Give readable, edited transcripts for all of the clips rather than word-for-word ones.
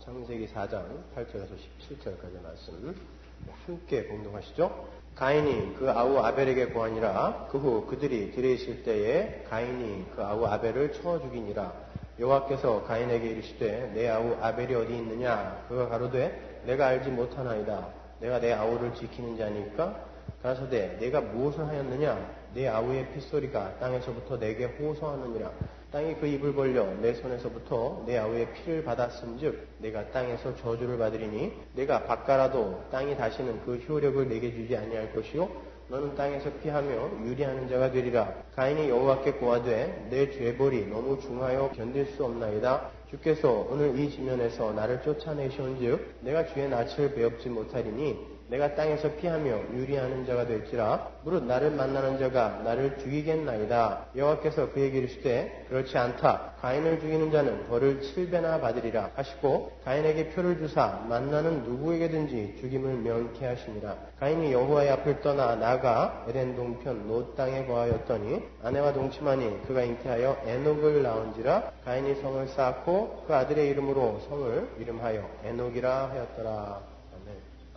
창세기 4장 8절에서 17절까지 말씀 함께 공동하시죠. 가인이 그 아우 아벨에게 고하니라. 그 후 그들이 들에 있을 때에 가인이 그 아우 아벨을 쳐 죽이니라. 여호와께서 가인에게 이르시되 내 아우 아벨이 어디 있느냐? 그가 가로되 내가 알지 못하나이다. 내가 내 아우를 지키는 자니까? 가라사대 내가 무엇을 하였느냐? 내 아우의 핏소리가 땅에서부터 내게 호소하느니라. 땅이 그 입을 벌려 내 손에서부터 내 아우의 피를 받았음즉 내가 땅에서 저주를 받으리니 내가 바꿔라도 땅이 다시는 그 효력을 내게 주지 아니할 것이요 너는 땅에서 피하며 유리하는 자가 되리라. 가인이 여호와께 고하되 내 죄벌이 너무 중하여 견딜 수 없나이다. 주께서 오늘 이 지면에서 나를 쫓아내시온즉 내가 주의 낯을 배웁지 못하리니 내가 땅에서 피하며 유리하는 자가 될지라. 무릇 나를 만나는 자가 나를 죽이겠나이다. 여호와께서 그에게 이르시되 그렇지 않다. 가인을 죽이는 자는 벌을 7배나 받으리라 하시고 가인에게 표를 주사 만나는 누구에게든지 죽임을 명케하시니라. 가인이 여호와의 앞을 떠나 나가 에덴 동편 노 땅에 거하였더니 아내와 동침하니 그가 잉태하여 에녹을 낳은지라. 가인이 성을 쌓고 그 아들의 이름으로 성을 이름하여 에녹이라 하였더라.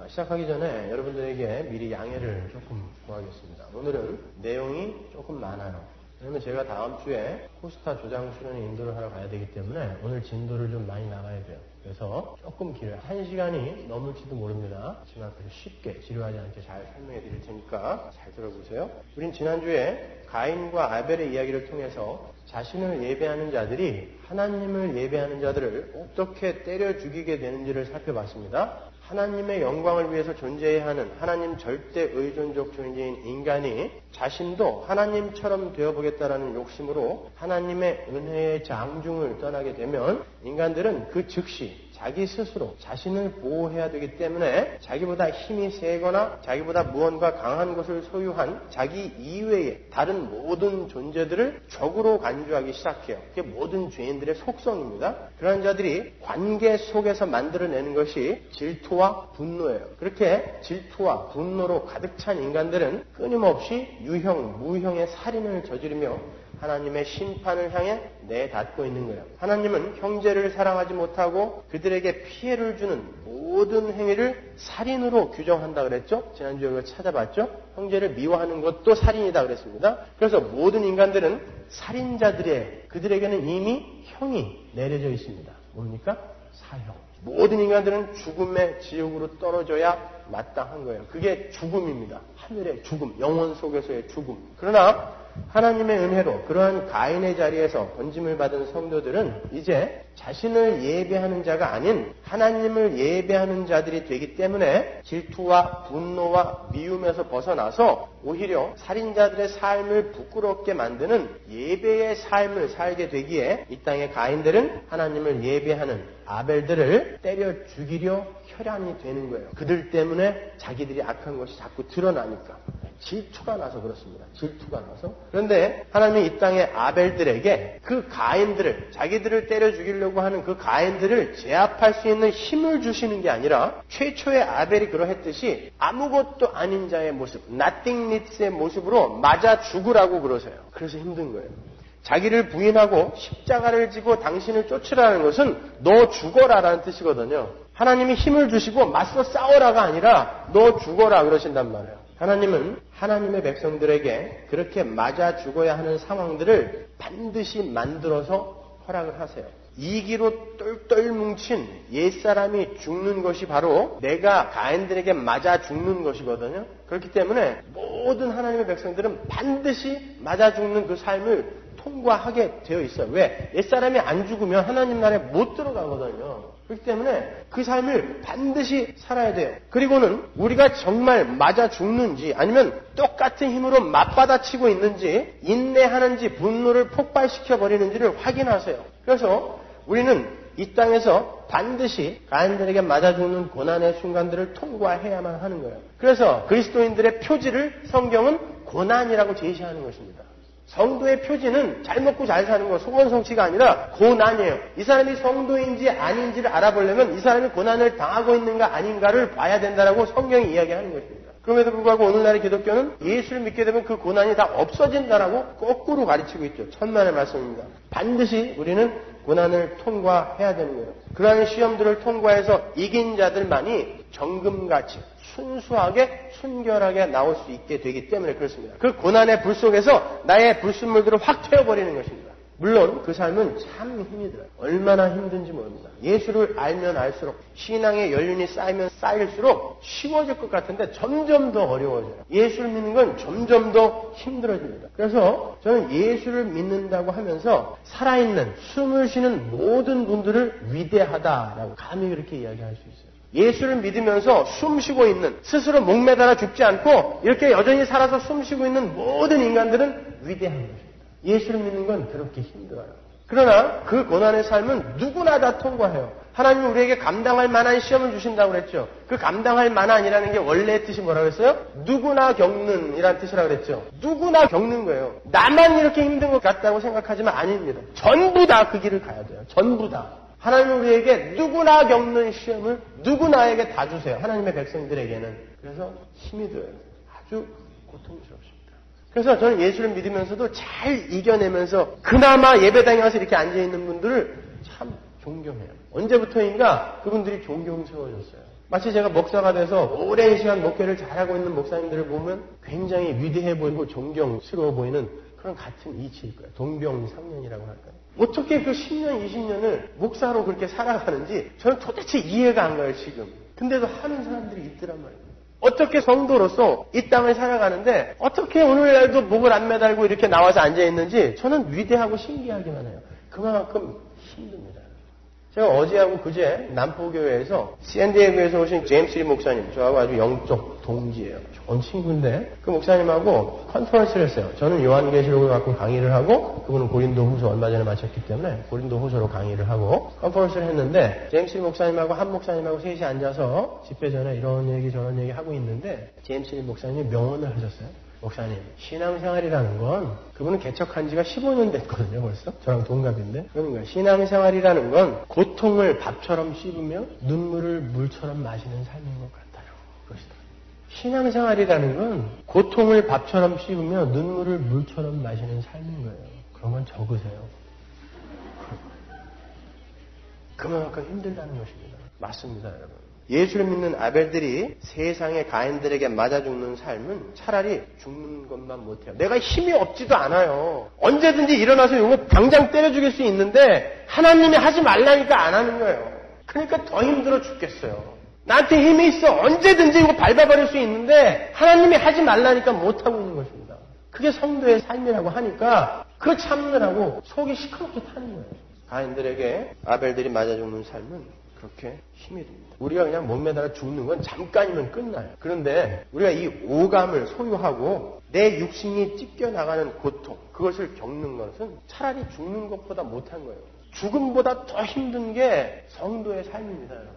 시작하기 전에 여러분들에게 미리 양해를 조금 구하겠습니다. 오늘은 내용이 조금 많아요. 왜냐면 제가 다음 주에 코스타 조장 수련회 인도를 하러 가야 되기 때문에 오늘 진도를 좀 많이 나가야 돼요. 그래서 조금 길어요. 1시간이 넘을지도 모릅니다. 하지만 그래도 쉽게 지루하지 않게 잘 설명해 드릴 테니까 잘 들어보세요. 우린 지난주에 가인과 아벨의 이야기를 통해서 자신을 예배하는 자들이 하나님을 예배하는 자들을 어떻게 때려 죽이게 되는지를 살펴봤습니다. 하나님의 영광을 위해서 존재해야 하는 하나님 절대 의존적 존재인 인간이 자신도 하나님처럼 되어보겠다라는 욕심으로 하나님의 은혜의 장중을 떠나게 되면 인간들은 그 즉시 자기 스스로 자신을 보호해야 되기 때문에 자기보다 힘이 세거나 자기보다 무언가 강한 것을 소유한 자기 이외의 다른 모든 존재들을 적으로 간주하기 시작해요. 그게 모든 죄인들의 속성입니다. 그런 자들이 관계 속에서 만들어내는 것이 질투와 분노예요. 그렇게 질투와 분노로 가득 찬 인간들은 끊임없이 유형, 무형의 살인을 저지르며 하나님의 심판을 향해 내닫고 있는 거예요. 하나님은 형제를 사랑하지 못하고 그들에게 피해를 주는 모든 행위를 살인으로 규정한다 그랬죠? 지난주에 그거 찾아봤죠? 형제를 미워하는 것도 살인이다 그랬습니다. 그래서 모든 인간들은 살인자들의 그들에게는 이미 형이 내려져 있습니다. 뭡니까? 사형. 모든 인간들은 죽음의 지옥으로 떨어져야 마땅한 거예요. 그게 죽음입니다. 하늘의 죽음, 영혼 속에서의 죽음. 그러나 하나님의 은혜로 그러한 가인의 자리에서 번짐을 받은 성도들은 이제 자신을 예배하는 자가 아닌 하나님을 예배하는 자들이 되기 때문에 질투와 분노와 미움에서 벗어나서 오히려 살인자들의 삶을 부끄럽게 만드는 예배의 삶을 살게 되기에 이 땅의 가인들은 하나님을 예배하는 아벨들을 때려 죽이려 혈안이 되는 거예요. 그들 때문에 자기들이 악한 것이 자꾸 드러나니까. 질투가 나서 그렇습니다. 질투가 나서. 그런데 하나님이 이 땅의 아벨들에게 그 가인들을, 자기들을 때려 죽이려고 하는 그 가인들을 제압할 수 있는 힘을 주시는 게 아니라 최초의 아벨이 그러했듯이 아무것도 아닌 자의 모습, nothingness의 모습으로 맞아 죽으라고 그러세요. 그래서 힘든 거예요. 자기를 부인하고 십자가를 지고 당신을 쫓으라는 것은 너 죽어라라는 뜻이거든요. 하나님이 힘을 주시고 맞서 싸워라가 아니라 너 죽어라 그러신단 말이에요. 하나님은 하나님의 백성들에게 그렇게 맞아 죽어야 하는 상황들을 반드시 만들어서 허락을 하세요. 이기로 똘똘 뭉친 옛사람이 죽는 것이 바로 내가 가인들에게 맞아 죽는 것이거든요. 그렇기 때문에 모든 하나님의 백성들은 반드시 맞아 죽는 그 삶을 통과하게 되어 있어요. 왜? 옛사람이 안 죽으면 하나님 나라에 못 들어가거든요. 그렇기 때문에 그 삶을 반드시 살아야 돼요. 그리고는 우리가 정말 맞아 죽는지 아니면 똑같은 힘으로 맞받아치고 있는지 인내하는지 분노를 폭발시켜 버리는지를 확인하세요. 그래서 우리는 이 땅에서 반드시 가인들에게 맞아 죽는 고난의 순간들을 통과해야만 하는 거예요. 그래서 그리스도인들의 표지를 성경은 고난이라고 제시하는 것입니다. 성도의 표지는 잘 먹고 잘 사는 거, 소원성취가 아니라 고난이에요. 이 사람이 성도인지 아닌지를 알아보려면 이 사람이 고난을 당하고 있는가 아닌가를 봐야 된다라고 성경이 이야기하는 것입니다. 그럼에도 불구하고 오늘날의 기독교는 예수를 믿게 되면 그 고난이 다 없어진다라고 거꾸로 가르치고 있죠. 천만의 말씀입니다. 반드시 우리는 고난을 통과해야 되는 거예요. 그러한 시험들을 통과해서 이긴 자들만이 정금같이 순수하게 순결하게 나올 수 있게 되기 때문에 그렇습니다. 그 고난의 불 속에서 나의 불순물들을 확 튀어버리는 것입니다. 물론 그 삶은 참 힘이 들어요. 얼마나 힘든지 모릅니다. 예수를 알면 알수록 신앙의 연륜이 쌓이면 쌓일수록 쉬워질 것 같은데 점점 더 어려워져요. 예수를 믿는 건 점점 더 힘들어집니다. 그래서 저는 예수를 믿는다고 하면서 살아있는 숨을 쉬는 모든 분들을 위대하다라고 감히 그렇게 이야기할 수 있어요. 예수를 믿으면서 숨 쉬고 있는, 스스로 목매달아 죽지 않고 이렇게 여전히 살아서 숨 쉬고 있는 모든 인간들은 위대한 것입니다. 예수를 믿는 건 그렇게 힘들어요. 그러나 그 고난의 삶은 누구나 다 통과해요. 하나님은 우리에게 감당할 만한 시험을 주신다고 그랬죠. 그 감당할 만한이라는 게 원래의 뜻이 뭐라고 했어요? 누구나 겪는 이라는 뜻이라고 그랬죠. 누구나 겪는 거예요. 나만 이렇게 힘든 것 같다고 생각하지만 아닙니다. 전부 다 그 길을 가야 돼요. 전부 다. 하나님은 우리에게 누구나 겪는 시험을 누구나에게 다 주세요. 하나님의 백성들에게는. 그래서 힘이 들어요. 아주 고통스럽습니다. 그래서 저는 예수를 믿으면서도 잘 이겨내면서 그나마 예배당에 와서 이렇게 앉아있는 분들을 참 존경해요. 언제부터인가 그분들이 존경스러워졌어요. 마치 제가 목사가 돼서 오랜 시간 목회를 잘하고 있는 목사님들을 보면 굉장히 위대해 보이고 존경스러워 보이는 그런 같은 이치일 거예요. 동병상련이라고 할까요? 어떻게 그 10년, 20년을 목사로 그렇게 살아가는지 저는 도대체 이해가 안 가요, 지금. 근데도 하는 사람들이 있더란 말이에요. 어떻게 성도로서 이 땅을 살아가는데 어떻게 오늘날도 목을 안 매달고 이렇게 나와서 앉아있는지 저는 위대하고 신기하기만 해요. 그만큼 힘듭니다. 제가 어제하고 그제 남포교회에서 샌디에고에서 오신 제임스 리 목사님, 저하고 아주 영적 동지예요. 좋은 친구인데 그 목사님하고 컨퍼런스를 했어요. 저는 요한계시록을 갖고 강의를 하고 그분은 고린도후서 얼마 전에 마쳤기 때문에 고린도후서로 강의를 하고 컨퍼런스를 했는데 제임스 리 목사님하고 한 목사님하고 셋이 앉아서 집회 전에 이런 얘기 저런 얘기 하고 있는데 제임스 리 목사님이 명언을 하셨어요. 목사님, 신앙생활이라는 건 그분은 개척한 지가 15년 됐거든요, 벌써. 저랑 동갑인데. 그러니까 신앙생활이라는 건 고통을 밥처럼 씹으며 눈물을 물처럼 마시는 삶인 것 같아요. 그러시더라고요. 신앙생활이라는 건 고통을 밥처럼 씹으며 눈물을 물처럼 마시는 삶인 거예요. 그런 건 적으세요. 그만큼 힘들다는 것입니다. 맞습니다, 여러분. 예수를 믿는 아벨들이 세상의 가인들에게 맞아 죽는 삶은 차라리 죽는 것만 못해요. 내가 힘이 없지도 않아요. 언제든지 일어나서 이거 당장 때려 죽일 수 있는데 하나님이 하지 말라니까 안 하는 거예요. 그러니까 더 힘들어 죽겠어요. 나한테 힘이 있어. 언제든지 이거 밟아버릴 수 있는데 하나님이 하지 말라니까 못하고 있는 것입니다. 그게 성도의 삶이라고 하니까 그거 참느라고 속이 시커멓게 타는 거예요. 가인들에게 아벨들이 맞아 죽는 삶은 그렇게 힘이 듭니다. 우리가 그냥 몸매달아 죽는 건 잠깐이면 끝나요. 그런데 우리가 이 오감을 소유하고 내 육신이 찢겨나가는 고통, 그것을 겪는 것은 차라리 죽는 것보다 못한 거예요. 죽음보다 더 힘든 게 성도의 삶입니다, 여러분.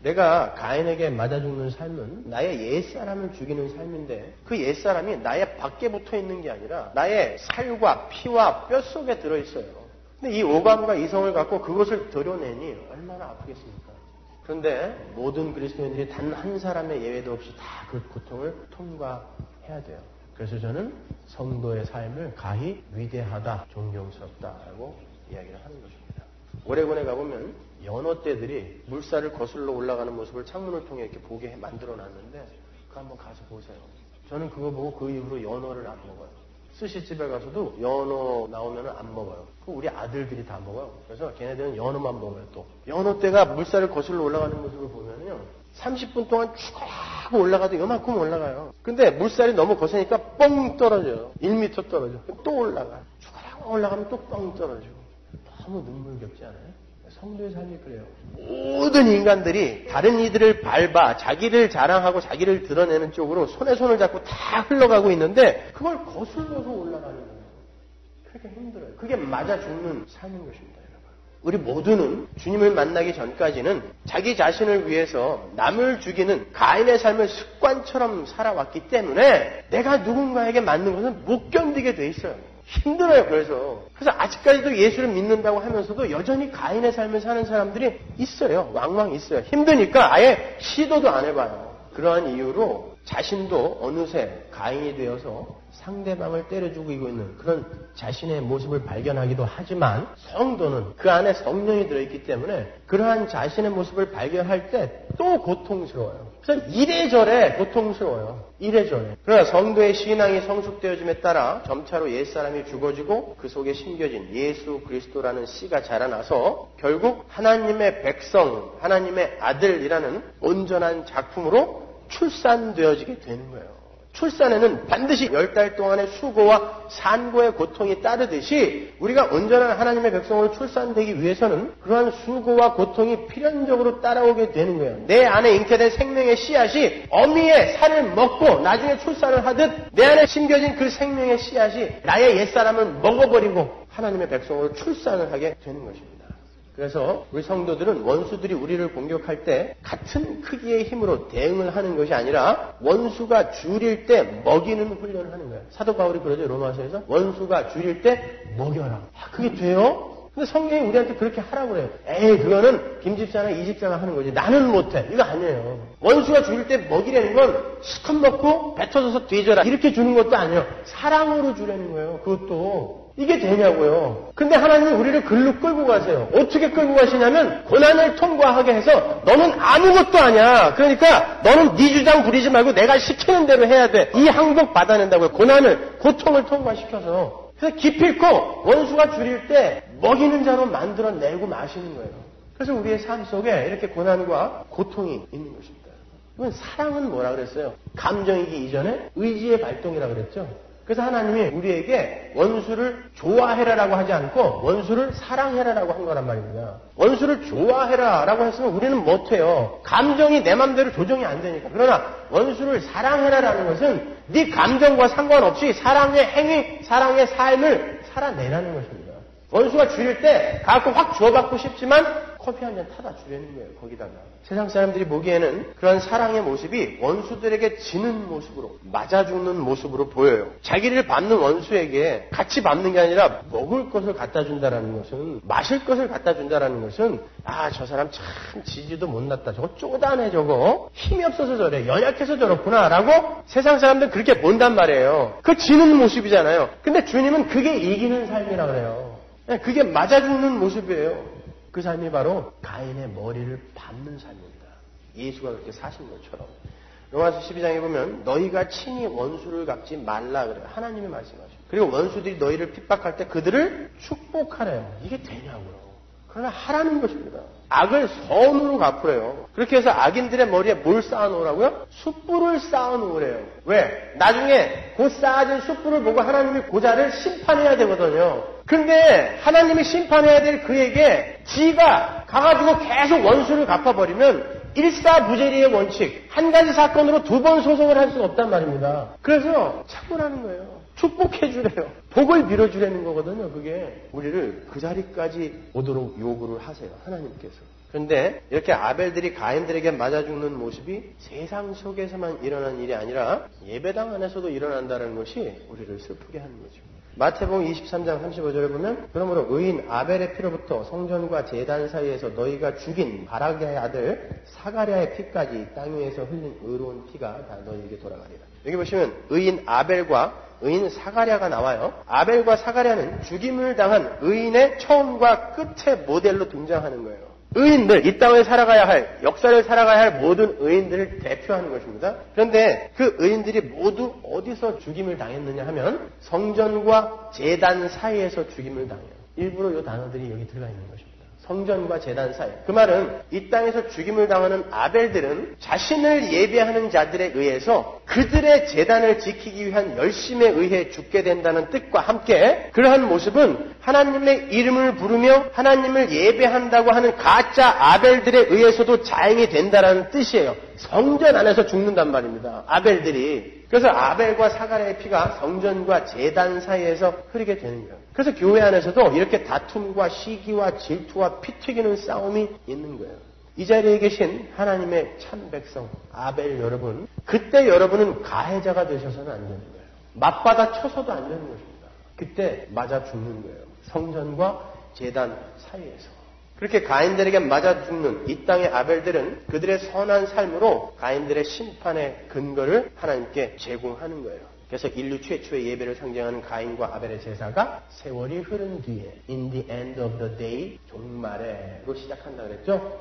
내가 가인에게 맞아 죽는 삶은 나의 옛사람을 죽이는 삶인데 그 옛사람이 나의 밖에 붙어 있는 게 아니라 나의 살과 피와 뼈 속에 들어있어요. 근데 이 오감과 이성을 갖고 그것을 드러내니 얼마나 아프겠습니까? 그런데 모든 그리스도인들이 단 한 사람의 예외도 없이 다 그 고통을 통과해야 돼요. 그래서 저는 성도의 삶을 가히 위대하다, 존경스럽다라고 이야기를 하는 것입니다. 오레곤에 가보면 연어떼들이 물살을 거슬러 올라가는 모습을 창문을 통해 이렇게 보게 만들어 놨는데 그거 한번 가서 보세요. 저는 그거 보고 그 이후로 연어를 안 먹어요. 스시집에 가서도 연어 나오면 안 먹어요. 우리 아들들이 다 먹어요. 그래서 걔네들은 연어만 먹어요. 또 연어떼가 물살을 거슬러 올라가는 모습을 보면요 30분 동안 쭉 올라가도 요만큼 올라가요. 근데 물살이 너무 거세니까 뻥 떨어져요. 1m 떨어져. 또 올라가. 쭉 올라가면 또 뻥 떨어지고. 너무 눈물겹지 않아요? 성도의 삶이 그래요. 모든 인간들이 다른 이들을 밟아 자기를 자랑하고 자기를 드러내는 쪽으로 손에 손을 잡고 다 흘러가고 있는데 그걸 거슬러서 올라가는 거예요. 그렇게 힘들어요. 그게 맞아 죽는 삶인 것입니다. 우리 모두는 주님을 만나기 전까지는 자기 자신을 위해서 남을 죽이는 가인의 삶을 습관처럼 살아왔기 때문에 내가 누군가에게 맞는 것은 못 견디게 돼 있어요. 힘들어요. 그래서 아직까지도 예수를 믿는다고 하면서도 여전히 가인의 삶을 사는 사람들이 있어요. 왕왕 있어요. 힘드니까 아예 시도도 안 해봐요. 그러한 이유로 자신도 어느새 가인이 되어서 상대방을 때려 죽이고 있는 그런 자신의 모습을 발견하기도 하지만 성도는 그 안에 성령이 들어있기 때문에 그러한 자신의 모습을 발견할 때 또 고통스러워요. 그래서 이래저래 고통스러워요. 이래저래. 그러나 성도의 신앙이 성숙되어짐에 따라 점차로 옛사람이 죽어지고 그 속에 심겨진 예수 그리스도라는 씨가 자라나서 결국 하나님의 백성, 하나님의 아들이라는 온전한 작품으로 출산되어지게 되는 거예요. 출산에는 반드시 10달 동안의 수고와 산고의 고통이 따르듯이 우리가 온전한 하나님의 백성으로 출산되기 위해서는 그러한 수고와 고통이 필연적으로 따라오게 되는 거예요. 내 안에 잉태된 생명의 씨앗이 어미의 살을 먹고 나중에 출산을 하듯 내 안에 심겨진 그 생명의 씨앗이 나의 옛사람을 먹어버리고 하나님의 백성으로 출산을 하게 되는 것입니다. 그래서 우리 성도들은 원수들이 우리를 공격할 때 같은 크기의 힘으로 대응을 하는 것이 아니라 원수가 줄일 때 먹이는 훈련을 하는 거예요. 사도 바울이 그러죠. 로마서에서 원수가 줄일 때 먹여라. 그게 돼요? 근데 성경이 우리한테 그렇게 하라고 그래요. 에이 그거는 김집사나 이집사가 하는 거지. 나는 못해. 이거 아니에요. 원수가 줄일 때 먹이라는 건 시컷 먹고 배 터져서 뒤져라. 이렇게 주는 것도 아니에요. 사랑으로 주라는 거예요. 그것도. 이게 되냐고요. 근데 하나님이 우리를 글로 끌고 가세요. 어떻게 끌고 가시냐면 고난을 통과하게 해서 너는 아무것도 아니야. 그러니까 너는 네 주장 부리지 말고 내가 시키는 대로 해야 돼. 이 항복 받아낸다고요. 고난을, 고통을 통과시켜서. 그래서 기필코 원수가 줄일 때 먹이는 자로 만들어내고 마시는 거예요. 그래서 우리의 삶 속에 이렇게 고난과 고통이 있는 것입니다. 이건 사랑은 뭐라 그랬어요? 감정이기 이전에 의지의 발동이라 그랬죠. 그래서 하나님이 우리에게 원수를 좋아해라라고 하지 않고 원수를 사랑해라라고 한 거란 말입니다. 원수를 좋아해라라고 했으면 우리는 못해요. 감정이 내 맘대로 조정이 안 되니까. 그러나 원수를 사랑해라라는 것은 네 감정과 상관없이 사랑의 행위, 사랑의 삶을 살아내라는 것입니다. 원수가 줄일 때 가끔 확 주워받고 싶지만 커피 한 잔 타다 주려는 거예요. 거기다가. 세상 사람들이 보기에는 그런 사랑의 모습이 원수들에게 지는 모습으로, 맞아 죽는 모습으로 보여요. 자기를 밟는 원수에게 같이 밟는 게 아니라 먹을 것을 갖다 준다라는 것은, 마실 것을 갖다 준다라는 것은 저 사람 참 지지도 못났다. 저거 쪼다네 저거. 힘이 없어서 저래. 연약해서 저렇구나. 라고 세상 사람들은 그렇게 본단 말이에요. 그 지는 모습이잖아요. 근데 주님은 그게 이기는 삶이라 그래요. 그게 맞아 죽는 모습이에요. 그 삶이 바로 가인의 머리를 밟는 삶입니다. 예수가 그렇게 사신 것처럼. 로마서 12장에 보면 너희가 친히 원수를 갚지 말라 그래요. 하나님이 말씀하셔요. 그리고 원수들이 너희를 핍박할 때 그들을 축복하래요. 이게 되냐고요. 그러나 하라는 것입니다. 악을 선으로 갚으래요. 그렇게 해서 악인들의 머리에 뭘 쌓아놓으라고요? 숯불을 쌓아놓으래요. 왜? 나중에 곧 쌓아진 숯불을 보고 하나님이 고자를 심판해야 되거든요. 근데 하나님이 심판해야 될 그에게 지가 가가지고 계속 원수를 갚아버리면 일사부재리의 원칙, 한 가지 사건으로 2번 소송을 할 수가 없단 말입니다. 그래서 참으라는 거예요. 축복해 주래요. 복을 빌어주라는 거거든요. 그게 우리를 그 자리까지 오도록 요구를 하세요. 하나님께서. 그런데 이렇게 아벨들이 가인들에게 맞아 죽는 모습이 세상 속에서만 일어난 일이 아니라 예배당 안에서도 일어난다는 것이 우리를 슬프게 하는 거죠. 마태복음 23장 35절에 보면 그러므로 의인 아벨의 피로부터 성전과 제단 사이에서 너희가 죽인 바라기아의 아들 사가랴의 피까지 땅 위에서 흘린 의로운 피가 다 너희에게 돌아가리라. 여기 보시면 의인 아벨과 의인 사가랴가 나와요. 아벨과 사가랴는 죽임을 당한 의인의 처음과 끝의 모델로 등장하는 거예요. 의인들, 이 땅을 살아가야 할, 역사를 살아가야 할 모든 의인들을 대표하는 것입니다. 그런데 그 의인들이 모두 어디서 죽임을 당했느냐 하면 성전과 제단 사이에서 죽임을 당해요. 일부러 이 단어들이 여기 들어가 있는 것입니다. 성전과 제단 사이. 그 말은 이 땅에서 죽임을 당하는 아벨들은 자신을 예배하는 자들에 의해서 그들의 제단을 지키기 위한 열심에 의해 죽게 된다는 뜻과 함께 그러한 모습은 하나님의 이름을 부르며 하나님을 예배한다고 하는 가짜 아벨들에 의해서도 자행이 된다는 뜻이에요. 성전 안에서 죽는단 말입니다. 아벨들이. 그래서 아벨과 사가랴의 피가 성전과 제단 사이에서 흐르게 되는 거예요. 그래서 교회 안에서도 이렇게 다툼과 시기와 질투와 피 튀기는 싸움이 있는 거예요. 이 자리에 계신 하나님의 참 백성 아벨 여러분, 그때 여러분은 가해자가 되셔서는 안 되는 거예요. 맞받아 쳐서도 안 되는 것입니다. 그때 맞아 죽는 거예요. 성전과 제단 사이에서. 그렇게 가인들에게 맞아 죽는 이 땅의 아벨들은 그들의 선한 삶으로 가인들의 심판의 근거를 하나님께 제공하는 거예요. 그래서 인류 최초의 예배를 상징하는 가인과 아벨의 제사가 세월이 흐른 뒤에 in the end of the day 종말에로 시작한다 그랬죠.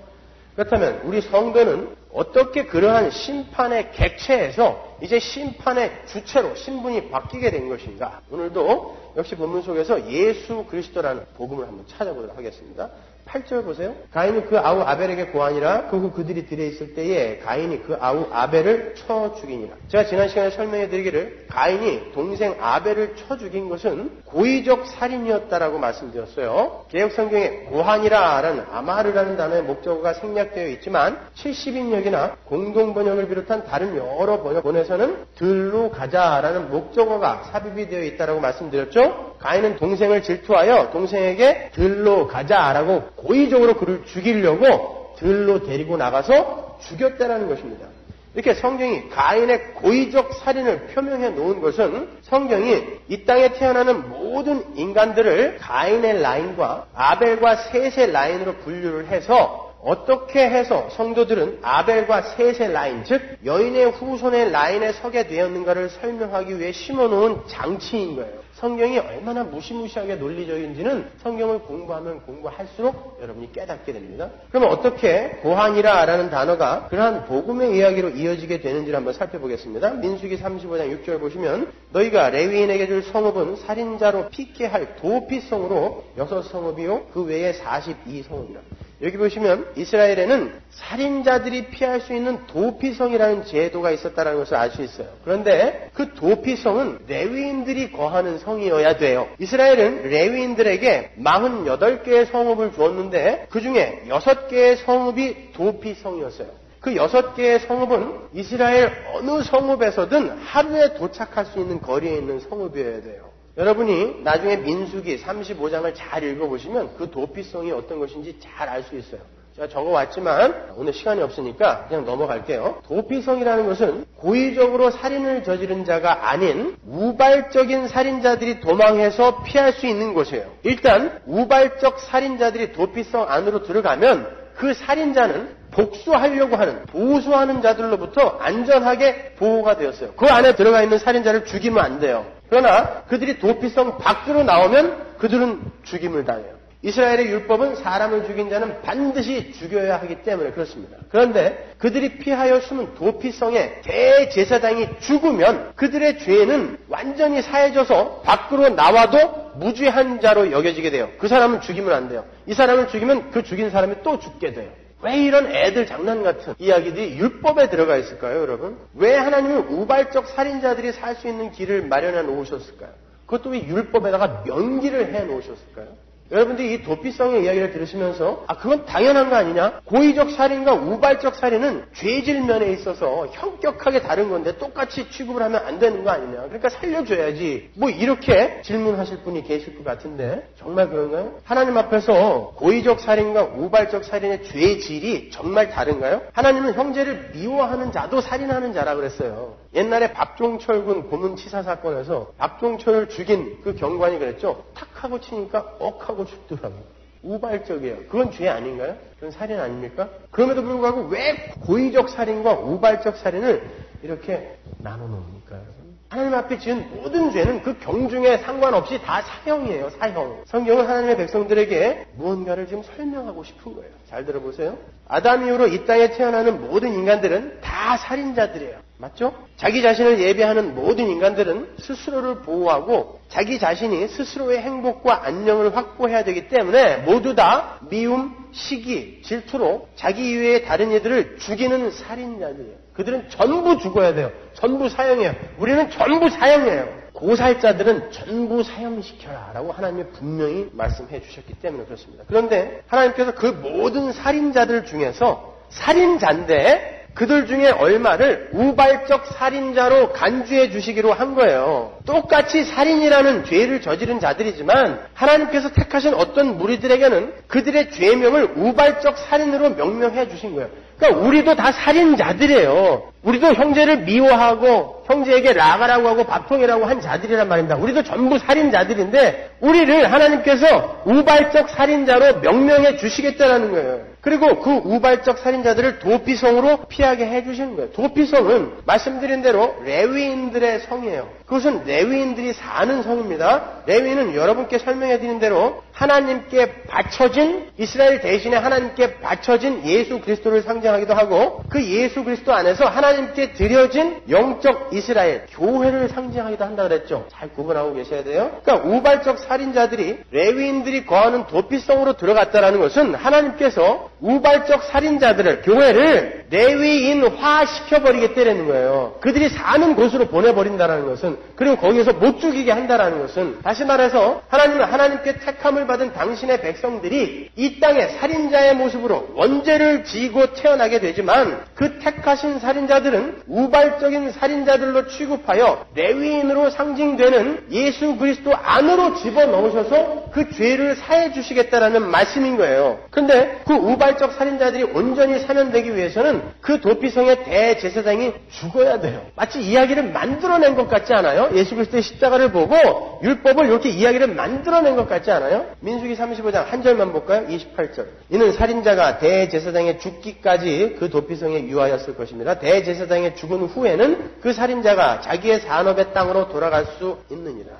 그렇다면 우리 성도는 어떻게 그러한 심판의 객체에서 이제 심판의 주체로 신분이 바뀌게 된 것인가? 오늘도 역시 본문 속에서 예수 그리스도라는 복음을 한번 찾아보도록 하겠습니다. 8절 보세요. 가인은 그 아우 아벨에게 고하니라. 그 후 그들이 들에 있을 때에 가인이 그 아우 아벨을 쳐 죽이니라. 제가 지난 시간에 설명해 드리기를 가인이 동생 아벨을 쳐 죽인 것은 고의적 살인이었다라고 말씀드렸어요. 개혁성경에 고하니라라는 아마르라는 단어의 목적어가 생략되어 있지만 70인역이나 공동번역을 비롯한 다른 여러 번역본에서는 들로 가자라는 목적어가 삽입이 되어 있다라고 말씀드렸죠. 가인은 동생을 질투하여 동생에게 들로 가자라고 고의적으로 그를 죽이려고 들로 데리고 나가서 죽였다라는 것입니다. 이렇게 성경이 가인의 고의적 살인을 표명해 놓은 것은 성경이 이 땅에 태어나는 모든 인간들을 가인의 라인과 아벨과 셋의 라인으로 분류를 해서 어떻게 해서 성도들은 아벨과 셋의 라인, 즉 여인의 후손의 라인에 서게 되었는가를 설명하기 위해 심어놓은 장치인 거예요. 성경이 얼마나 무시무시하게 논리적인지는 성경을 공부하면 공부할수록 여러분이 깨닫게 됩니다. 그러면 어떻게 고하니라라는 단어가 그러한 복음의 이야기로 이어지게 되는지를 한번 살펴보겠습니다. 민수기 35장 6절 보시면 너희가 레위인에게 줄 성읍은 살인자로 피케 할 도피성으로 6성읍이요 그 외에 42성읍이라. 여기 보시면 이스라엘에는 살인자들이 피할 수 있는 도피성이라는 제도가 있었다는 것을 알 수 있어요. 그런데 그 도피성은 레위인들이 거하는 성이어야 돼요. 이스라엘은 레위인들에게 48개의 성읍을 주었는데 그 중에 6개의 성읍이 도피성이었어요. 그 6개의 성읍은 이스라엘 어느 성읍에서든 하루에 도착할 수 있는 거리에 있는 성읍이어야 돼요. 여러분이 나중에 민수기 35장을 잘 읽어보시면 그 도피성이 어떤 것인지 잘 알 수 있어요. 제가 적어왔지만 오늘 시간이 없으니까 그냥 넘어갈게요. 도피성이라는 것은 고의적으로 살인을 저지른 자가 아닌 우발적인 살인자들이 도망해서 피할 수 있는 곳이에요. 일단 우발적 살인자들이 도피성 안으로 들어가면 그 살인자는 복수하려고 하는, 보수하는 자들로부터 안전하게 보호가 되었어요. 그 안에 들어가 있는 살인자를 죽이면 안 돼요. 그러나 그들이 도피성 밖으로 나오면 그들은 죽임을 당해요. 이스라엘의 율법은 사람을 죽인 자는 반드시 죽여야 하기 때문에 그렇습니다. 그런데 그들이 피하여 숨은 도피성의 대제사장이 죽으면 그들의 죄는 완전히 사해져서 밖으로 나와도 무죄한 자로 여겨지게 돼요. 그 사람은 죽이면 안 돼요. 이 사람을 죽이면 그 죽인 사람이 또 죽게 돼요. 왜 이런 애들 장난 같은 이야기들이 율법에 들어가 있을까요, 여러분? 왜 하나님은 우발적 살인자들이 살 수 있는 길을 마련해 놓으셨을까요? 그것도 왜 율법에다가 명기를 해 놓으셨을까요? 여러분들이 이 도피성의 이야기를 들으시면서 그건 당연한 거 아니냐? 고의적 살인과 우발적 살인은 죄질 면에 있어서 현격하게 다른 건데 똑같이 취급을 하면 안 되는 거 아니냐? 그러니까 살려줘야지. 뭐 이렇게 질문하실 분이 계실 것 같은데 정말 그런가요? 하나님 앞에서 고의적 살인과 우발적 살인의 죄질이 정말 다른가요? 하나님은 형제를 미워하는 자도 살인하는 자라 그랬어요. 옛날에 박종철 군 고문치사 사건에서 박종철을 죽인 그 경관이 그랬죠. 탁 하고 치니까 억 하고 죽더라고요. 우발적이에요. 그건 죄 아닌가요? 그건 살인 아닙니까? 그럼에도 불구하고 왜 고의적 살인과 우발적 살인을 이렇게 나눠놓습니까, 여러분? 하나님 앞에 지은 모든 죄는 그 경중에 상관없이 다 사형이에요, 사형. 성경은 하나님의 백성들에게 무언가를 지금 설명하고 싶은 거예요. 잘 들어보세요. 아담 이후로 이 땅에 태어나는 모든 인간들은 다 살인자들이에요. 맞죠? 자기 자신을 예배하는 모든 인간들은 스스로를 보호하고 자기 자신이 스스로의 행복과 안녕을 확보해야 되기 때문에 모두 다 미움, 시기, 질투로 자기 이외의 다른 이들을 죽이는 살인자들이에요. 그들은 전부 죽어야 돼요. 전부 사형이에요. 우리는 전부 사형이에요. 고살자들은 전부 사형시켜라 라고 하나님이 분명히 말씀해 주셨기 때문에 그렇습니다. 그런데 하나님께서 그 모든 살인자들 중에서 살인자인데 그들 중에 얼마를 우발적 살인자로 간주해 주시기로 한 거예요. 똑같이 살인이라는 죄를 저지른 자들이지만 하나님께서 택하신 어떤 무리들에게는 그들의 죄명을 우발적 살인으로 명명해 주신 거예요. 그러니까 우리도 다 살인자들이에요. 우리도 형제를 미워하고 형제에게 라가라고 하고 밥통이라고 한 자들이란 말입니다. 우리도 전부 살인자들인데 우리를 하나님께서 우발적 살인자로 명명해 주시겠다라는 거예요. 그리고 그 우발적 살인자들을 도피성으로 피하게 해주시는 거예요. 도피성은 말씀드린 대로 레위인들의 성이에요. 그것은 레위인들이 사는 성입니다. 레위인은 여러분께 설명해 드린 대로 하나님께 바쳐진, 이스라엘 대신에 하나님께 바쳐진 예수 그리스도를 상징하기도 하고, 그 예수 그리스도 안에서 하나님께 드려진 영적 이스라엘, 교회를 상징하기도 한다 그랬죠. 잘 구분하고 계셔야 돼요. 그러니까 우발적 살인자들이 레위인들이 거하는 도피성으로 들어갔다는 것은 하나님께서 우발적 살인자들을, 교회를 레위인화 시켜버리겠다는 거예요. 그들이 사는 곳으로 보내버린다는 것은, 그리고 거기에서 못 죽이게 한다는 것은, 다시 말해서 하나님은 하나님께 택함을 받은 당신의 백성들이 이 땅에 살인자의 모습으로 원죄를 지고 태어나게 되지만, 그 택하신 살인자들은 우발적인 살인자들로 취급하여 레위인으로 상징되는 예수 그리스도 안으로 집어넣으셔서 그 죄를 사해 주시겠다라는 말씀인 거예요. 그런데 그 우발적 살인자들이 온전히 사면되기 위해서는 그 도피성의 대제사장이 죽어야 돼요. 마치 이야기를 만들어낸 것 같지 않아요? 예수 그리스도의 십자가를 보고 율법을 이렇게 이야기를 만들어낸 것 같지 않아요? 민수기 35장 한 절만 볼까요? 28절. 이는 살인자가 대제사장의 죽기까지 그 도피성에 유하였을 것입니다. 대제사장의 죽은 후에는 그 살인자가 자기의 산업의 땅으로 돌아갈 수 있느니라.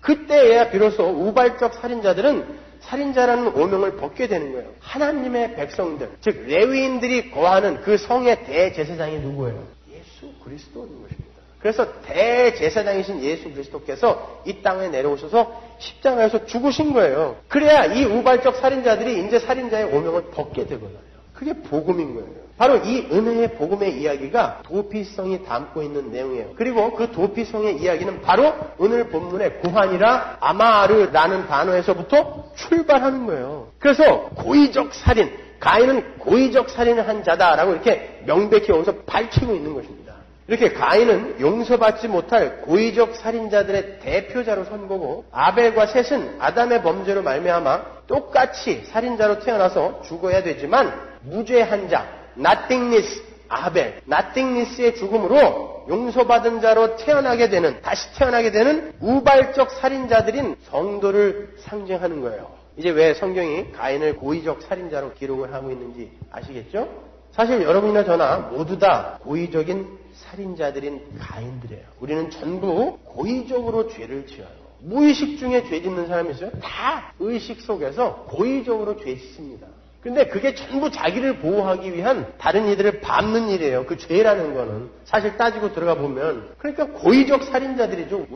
그때야 비로소 우발적 살인자들은 살인자라는 오명을 벗게 되는 거예요. 하나님의 백성들, 즉 레위인들이 거하는 그 성의 대제사장이 누구예요? 예수 그리스도인 것입니다. 그래서 대제사장이신 예수 그리스도께서 이 땅에 내려오셔서 십자가에서 죽으신 거예요. 그래야 이 우발적 살인자들이 이제 살인자의 오명을 벗게 되거든요. 그게 복음인 거예요. 바로 이 은혜의 복음의 이야기가 도피성이 담고 있는 내용이에요. 그리고 그 도피성의 이야기는 바로 오늘 본문의 구한이라 아마르라는 단어에서부터 출발하는 거예요. 그래서 고의적 살인, 가인은 고의적 살인을 한 자다라고 이렇게 명백히 여기서 밝히고 있는 것입니다. 이렇게 가인은 용서받지 못할 고의적 살인자들의 대표자로 선 거고, 아벨과 셋은 아담의 범죄로 말미암아 똑같이 살인자로 태어나서 죽어야 되지만 무죄한 자, nothingness, 아벨, nothingness의 죽음으로 용서받은 자로 태어나게 되는, 다시 태어나게 되는 우발적 살인자들인 성도를 상징하는 거예요. 이제 왜 성경이 가인을 고의적 살인자로 기록을 하고 있는지 아시겠죠? 사실 여러분이나 저나 모두 다 고의적인 살인자들인 가인들이에요. 우리는 전부 고의적으로 죄를 지어요. 무의식 중에 죄 짓는 사람이 있어요? 다 의식 속에서 고의적으로 죄 짓습니다. 근데 그게 전부 자기를 보호하기 위한 다른 이들을 밟는 일이에요. 그 죄라는 거는 사실 따지고 들어가 보면, 그러니까 고의적 살인자들이죠.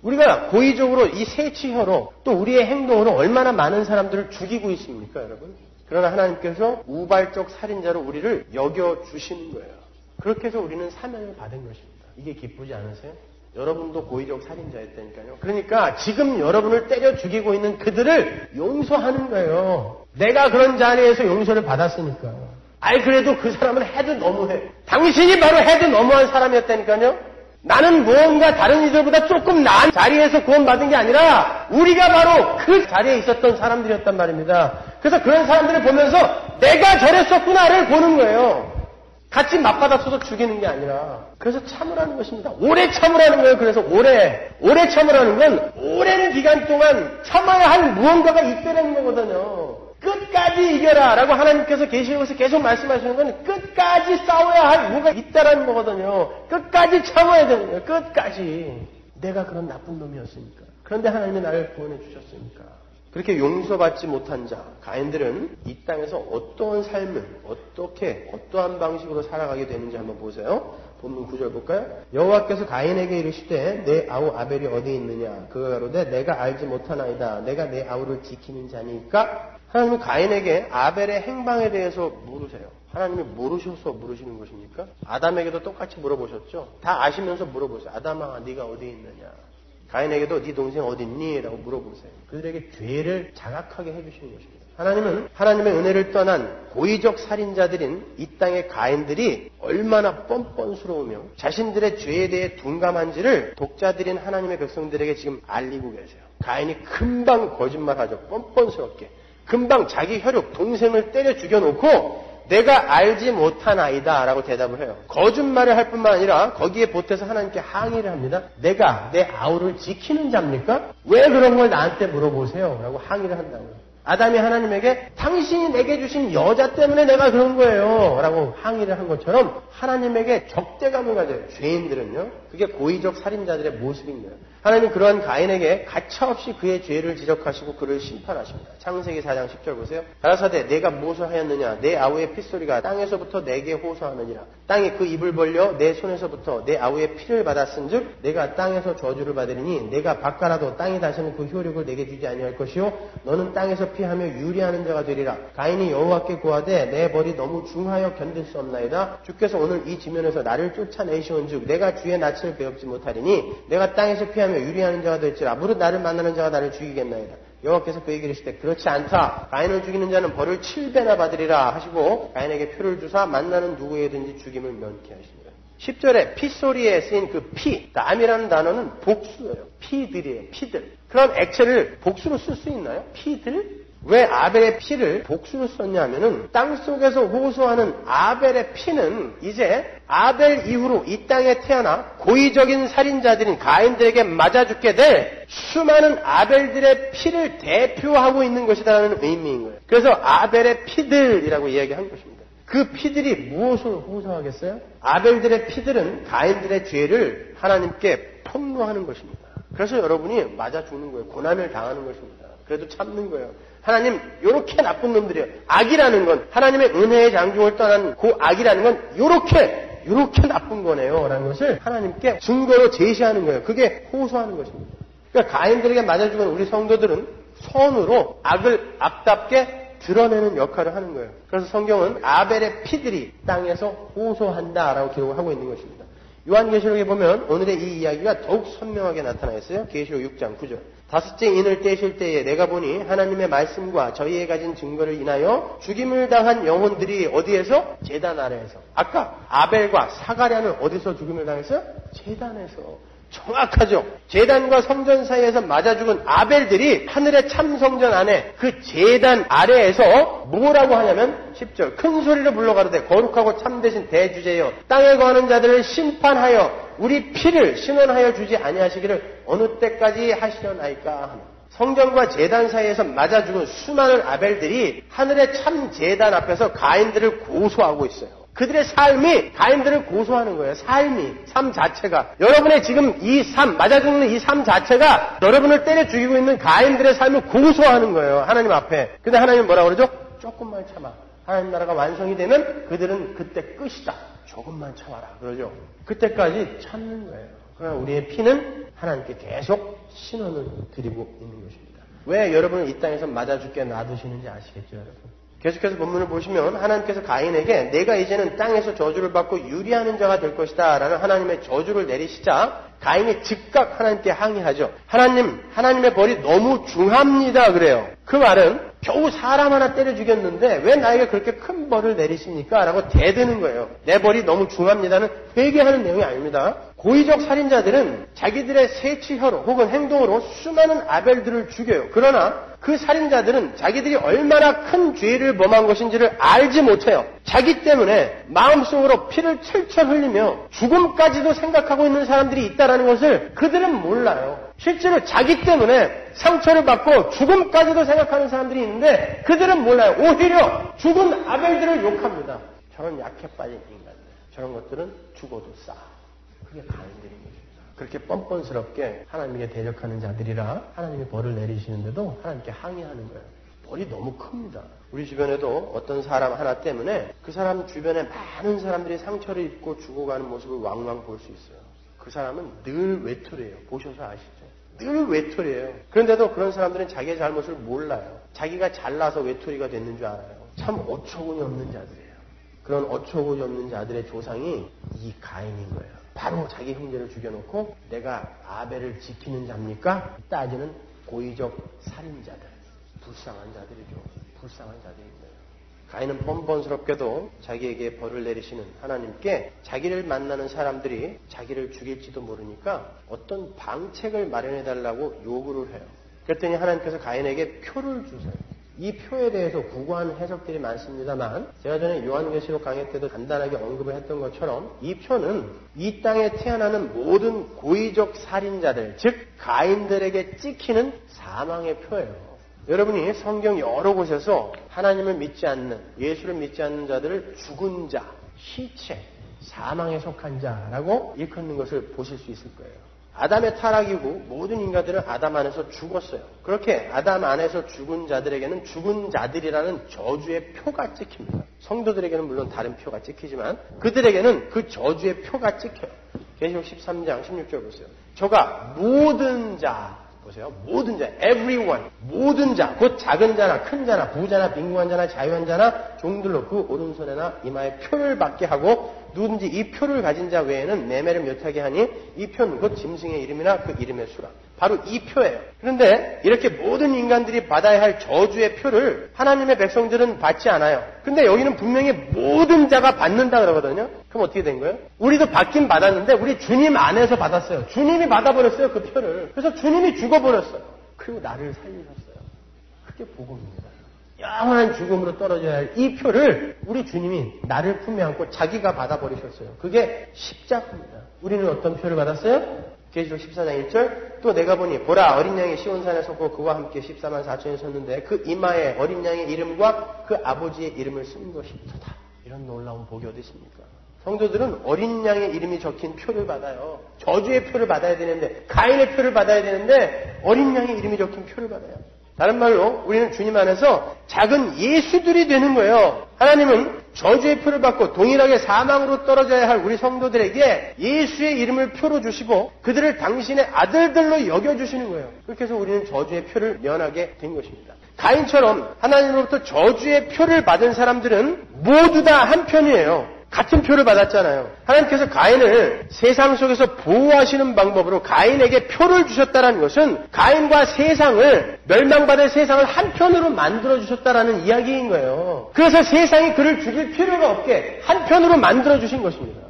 우리가 고의적으로 이 세치혀로 또 우리의 행동으로 얼마나 많은 사람들을 죽이고 있습니까, 여러분? 그러나 하나님께서 우발적 살인자로 우리를 여겨주시는 거예요. 그렇게 해서 우리는 사명을 받은 것입니다. 이게 기쁘지 않으세요? 여러분도 고의적 살인자였다니까요. 그러니까 지금 여러분을 때려 죽이고 있는 그들을 용서하는 거예요. 내가 그런 자리에서 용서를 받았으니까. 아이 그래도 그 사람은 해도 너무해. 당신이 바로 해도 너무한 사람이었다니까요. 나는 무언가 다른 이들보다 조금 나은 자리에서 구원받은 게 아니라 우리가 바로 그 자리에 있었던 사람들이었단 말입니다. 그래서 그런 사람들을 보면서 내가 저랬었구나를 보는 거예요. 같이 맞받아서도 죽이는 게 아니라. 그래서 참으라는 것입니다. 오래 참으라는 거예요. 그래서 오래 참으라는 건 오랜 기간 동안 참아야 할 무언가가 있다는 거거든요. 끝까지 이겨라 라고 하나님께서 계시록에서 계속 말씀하시는 건 끝까지 싸워야 할 뭐가 있다라는 거거든요. 끝까지 참아야 되는 거예요. 끝까지. 내가 그런 나쁜 놈이었으니까. 그런데 하나님이 나를 구원해 주셨으니까. 그렇게 용서받지 못한 자, 가인들은 이 땅에서 어떠한 삶을, 어떠한 방식으로 살아가게 되는지 한번 보세요. 본문 9절 볼까요? 여호와께서 가인에게 이르시되 내 아우 아벨이 어디 있느냐? 그가 가로되 내가 알지 못하나이다. 내가 내 아우를 지키는 자니까. 하나님은 가인에게 아벨의 행방에 대해서 물으세요. 하나님이 모르셔서 물으시는 것입니까? 아담에게도 똑같이 물어보셨죠? 다 아시면서 물어보세요. 아담아, 네가 어디 있느냐? 가인에게도 네 동생 어디 있니? 라고 물어보세요. 그들에게 죄를 자각하게 해주시는 것입니다. 하나님은 하나님의 은혜를 떠난 고의적 살인자들인 이 땅의 가인들이 얼마나 뻔뻔스러우며 자신들의 죄에 대해 둔감한지를 독자들인 하나님의 백성들에게 지금 알리고 계세요. 가인이 금방 거짓말하죠. 뻔뻔스럽게. 금방 자기 혈육 동생을 때려 죽여놓고 내가 알지 못한 아이다 라고 대답을 해요. 거짓말을 할 뿐만 아니라 거기에 보태서 하나님께 항의를 합니다. 내가 내 아우를 지키는 자입니까? 왜 그런 걸 나한테 물어보세요? 라고 항의를 한다고요. 아담이 하나님에게 당신이 내게 주신 여자 때문에 내가 그런 거예요 라고 항의를 한 것처럼 하나님에게 적대감을 가져요. 죄인들은요. 그게 고의적 살인자들의 모습인 거예요. 하나님은 그러한 가인에게 가차없이 그의 죄를 지적하시고 그를 심판하십니다. 창세기 4장 10절 보세요. 가라사대 내가 무엇을 하였느냐 내 아우의 핏소리가 땅에서부터 내게 호소하느니라. 땅이 그 입을 벌려 내 손에서부터 내 아우의 피를 받았은즉 내가 땅에서 저주를 받으리니 내가 바꿔라도 땅이 다시는 그 효력을 내게 주지 아니할 것이요 너는 땅에서 피하며 유리하는 자가 되리라. 가인이 여호와께 고하되 내 벌이 너무 중하여 견딜 수 없나이다. 주께서 오늘 이 지면에서 나를 쫓아내시온즉 내가 주의 낯을 배웁지 못하리니 내가 땅에서 피하며 유리하는 자가 될지라. 무릇 나를 만나는 자가 나를 죽이겠나이다. 여호와께서 그에게 이르시되 그렇지 않다. 가인을 죽이는 자는 벌을 7배나 받으리라 하시고 가인에게 표를 주사 만나는 누구에든지 죽임을 면케 하시니라. 10절에 핏소리에 쓰인 그 피, 남이라는 단어는 복수예요. 피들이에요. 피들. 그런 액체를 복수로 쓸 수 있나요? 피들? 왜 아벨의 피를 복수로 썼냐 하면은 땅속에서 호소하는 아벨의 피는 이제 아벨 이후로 이 땅에 태어나 고의적인 살인자들인 가인들에게 맞아 죽게 될 수많은 아벨들의 피를 대표하고 있는 것이다라는 의미인 거예요. 그래서 아벨의 피들이라고 이야기한 것입니다. 그 피들이 무엇을 호소하겠어요? 아벨들의 피들은 가인들의 죄를 하나님께 폭로하는 것입니다. 그래서 여러분이 맞아 죽는 거예요. 고난을 당하는 것입니다. 그래도 참는 거예요. 하나님, 요렇게 나쁜 놈들이에요. 악이라는 건, 하나님의 은혜의 장중을 떠난 그 악이라는 건 요렇게 나쁜 거네요. 라는 것을 하나님께 증거로 제시하는 거예요. 그게 호소하는 것입니다. 그러니까 가인들에게 맞아 죽은 우리 성도들은 선으로 악을 악답게 드러내는 역할을 하는 거예요. 그래서 성경은 아벨의 피들이 땅에서 호소한다라고 기록을 하고 있는 것입니다. 요한계시록에 보면 오늘의 이 이야기가 더욱 선명하게 나타나 있어요. 계시록 6장 9절. 다섯째 인을 떼실 때에 내가 보니 하나님의 말씀과 저희에 가진 증거를 인하여 죽임을 당한 영혼들이 어디에서? 제단 아래에서. 아까 아벨과 사가랴는 어디서 죽임을 당했어요? 제단에서. 정확하죠. 제단과 성전 사이에서 맞아 죽은 아벨들이 하늘의 참성전 안에 그 제단 아래에서 뭐라고 하냐면 10절 큰 소리로 불러가로되 거룩하고 참되신 대주제여 땅에 거하는 자들을 심판하여 우리 피를 신원하여 주지 아니하시기를 어느 때까지 하시려나이까 하나. 성전과 제단 사이에서 맞아 죽은 수많은 아벨들이 하늘의 참 제단 앞에서 가인들을 고소하고 있어요. 그들의 삶이 가인들을 고소하는 거예요. 삶 자체가. 여러분의 지금 이 삶, 맞아 죽는 이 삶 자체가 여러분을 때려 죽이고 있는 가인들의 삶을 고소하는 거예요. 하나님 앞에. 근데 하나님 뭐라고 그러죠? 조금만 참아. 하나님 나라가 완성이 되면 그들은 그때 끝이다. 조금만 참아라. 그러죠. 그때까지 참는 거예요. 그러나 우리의 피는 하나님께 계속 신원을 드리고 있는 것입니다. 왜 여러분을 이 땅에서 맞아 죽게 놔두시는지 아시겠죠, 여러분? 계속해서 본문을 보시면 하나님께서 가인에게 내가 이제는 땅에서 저주를 받고 유리하는 자가 될 것이다 라는 하나님의 저주를 내리시자 가인이 즉각 하나님께 항의하죠. 하나님의 벌이 너무 중합니다 그래요. 그 말은 겨우 사람 하나 때려 죽였는데 왜 나에게 그렇게 큰 벌을 내리십니까? 라고 대드는 거예요. 내 벌이 너무 중합니다는 회개하는 내용이 아닙니다. 고의적 살인자들은 자기들의 세치혀로 혹은 행동으로 수많은 아벨들을 죽여요. 그러나 그 살인자들은 자기들이 얼마나 큰 죄를 범한 것인지를 알지 못해요. 자기 때문에 마음속으로 피를 철철 흘리며 죽음까지도 생각하고 있는 사람들이 있다는 것을 그들은 몰라요. 실제로 자기 때문에 상처를 받고 죽음까지도 생각하는 사람들이 있는데 그들은 몰라요. 오히려 죽은 아벨들을 욕합니다. 저런 약해 빠진 인간들. 저런 것들은 죽어도 싸. 그게 가인들인 것입니다. 그렇게 뻔뻔스럽게 하나님에게 대적하는 자들이라 하나님이 벌을 내리시는데도 하나님께 항의하는 거예요. 벌이 너무 큽니다. 우리 주변에도 어떤 사람 하나 때문에 그 사람 주변에 많은 사람들이 상처를 입고 죽어가는 모습을 왕왕 볼 수 있어요. 그 사람은 늘 외톨이에요. 보셔서 아시죠? 늘 외톨이에요. 그런데도 그런 사람들은 자기의 잘못을 몰라요. 자기가 잘나서 외톨이가 됐는 줄 알아요. 참 어처구니 없는 자들이에요. 그런 어처구니 없는 자들의 조상이 이 가인인 거예요. 바로 자기 형제를 죽여놓고 내가 아벨을 지키는 자입니까? 따지는 고의적 살인자들. 불쌍한 자들이죠. 불쌍한 자들입니다. 가인은 뻔뻔스럽게도 자기에게 벌을 내리시는 하나님께 자기를 만나는 사람들이 자기를 죽일지도 모르니까 어떤 방책을 마련해달라고 요구를 해요. 그랬더니 하나님께서 가인에게 표를 주세요. 이 표에 대해서 구구한 해석들이 많습니다만 제가 전에 요한계시록 강의 때도 간단하게 언급을 했던 것처럼 이 표는 이 땅에 태어나는 모든 고의적 살인자들, 즉 가인들에게 찍히는 사망의 표예요. 여러분이 성경 여러 곳에서 하나님을 믿지 않는, 예수를 믿지 않는 자들을 죽은 자, 시체, 사망에 속한 자라고 일컫는 것을 보실 수 있을 거예요. 아담의 타락이고 모든 인간들은 아담 안에서 죽었어요. 그렇게 아담 안에서 죽은 자들에게는 죽은 자들이라는 저주의 표가 찍힙니다. 성도들에게는 물론 다른 표가 찍히지만 그들에게는 그 저주의 표가 찍혀요. 계시록 13장 16절 보세요. 저가 모든 자, 보세요. 모든 자, everyone, 모든 자, 곧 작은 자나 큰 자나 부자나 빈곤한 자나 자유한 자나 종들로 그 오른손에나 이마에 표를 받게 하고 누구든지 이 표를 가진 자 외에는 매매를 못하게 하니 이 표는 곧 짐승의 이름이나 그 이름의 수라. 바로 이 표예요. 그런데 이렇게 모든 인간들이 받아야 할 저주의 표를 하나님의 백성들은 받지 않아요. 근데 여기는 분명히 모든 자가 받는다 그러거든요. 그럼 어떻게 된 거예요? 우리도 받긴 받았는데 우리 주님 안에서 받았어요. 주님이 받아버렸어요. 그 표를. 그래서 주님이 죽어버렸어요. 그리고 나를 살리셨어요. 그게 복음입니다. 영원한 죽음으로 떨어져야 할 이 표를 우리 주님이 나를 품에 안고 자기가 받아버리셨어요. 그게 십자가입니다. 우리는 어떤 표를 받았어요? 계시록 14장 1절 또 내가 보니 보라 어린 양이 시온산에 섰고 그와 함께 14만 4천이 섰는데 그 이마에 어린 양의 이름과 그 아버지의 이름을 쓴 것이다. 이런 놀라운 복이 어디 있습니까? 성도들은 어린 양의 이름이 적힌 표를 받아요. 저주의 표를 받아야 되는데 가인의 표를 받아야 되는데 어린 양의 이름이 적힌 표를 받아요. 다른 말로 우리는 주님 안에서 작은 예수들이 되는 거예요. 하나님은 저주의 표를 받고 동일하게 사망으로 떨어져야 할 우리 성도들에게 예수의 이름을 표로 주시고 그들을 당신의 아들들로 여겨주시는 거예요. 그렇게 해서 우리는 저주의 표를 면하게 된 것입니다. 가인처럼 하나님으로부터 저주의 표를 받은 사람들은 모두 다 한편이에요. 같은 표를 받았잖아요. 하나님께서 가인을 세상 속에서 보호하시는 방법으로 가인에게 표를 주셨다는 것은 가인과 세상을, 멸망받을 세상을 한편으로 만들어주셨다라는 이야기인 거예요. 그래서 세상이 그를 죽일 필요가 없게 한편으로 만들어주신 것입니다.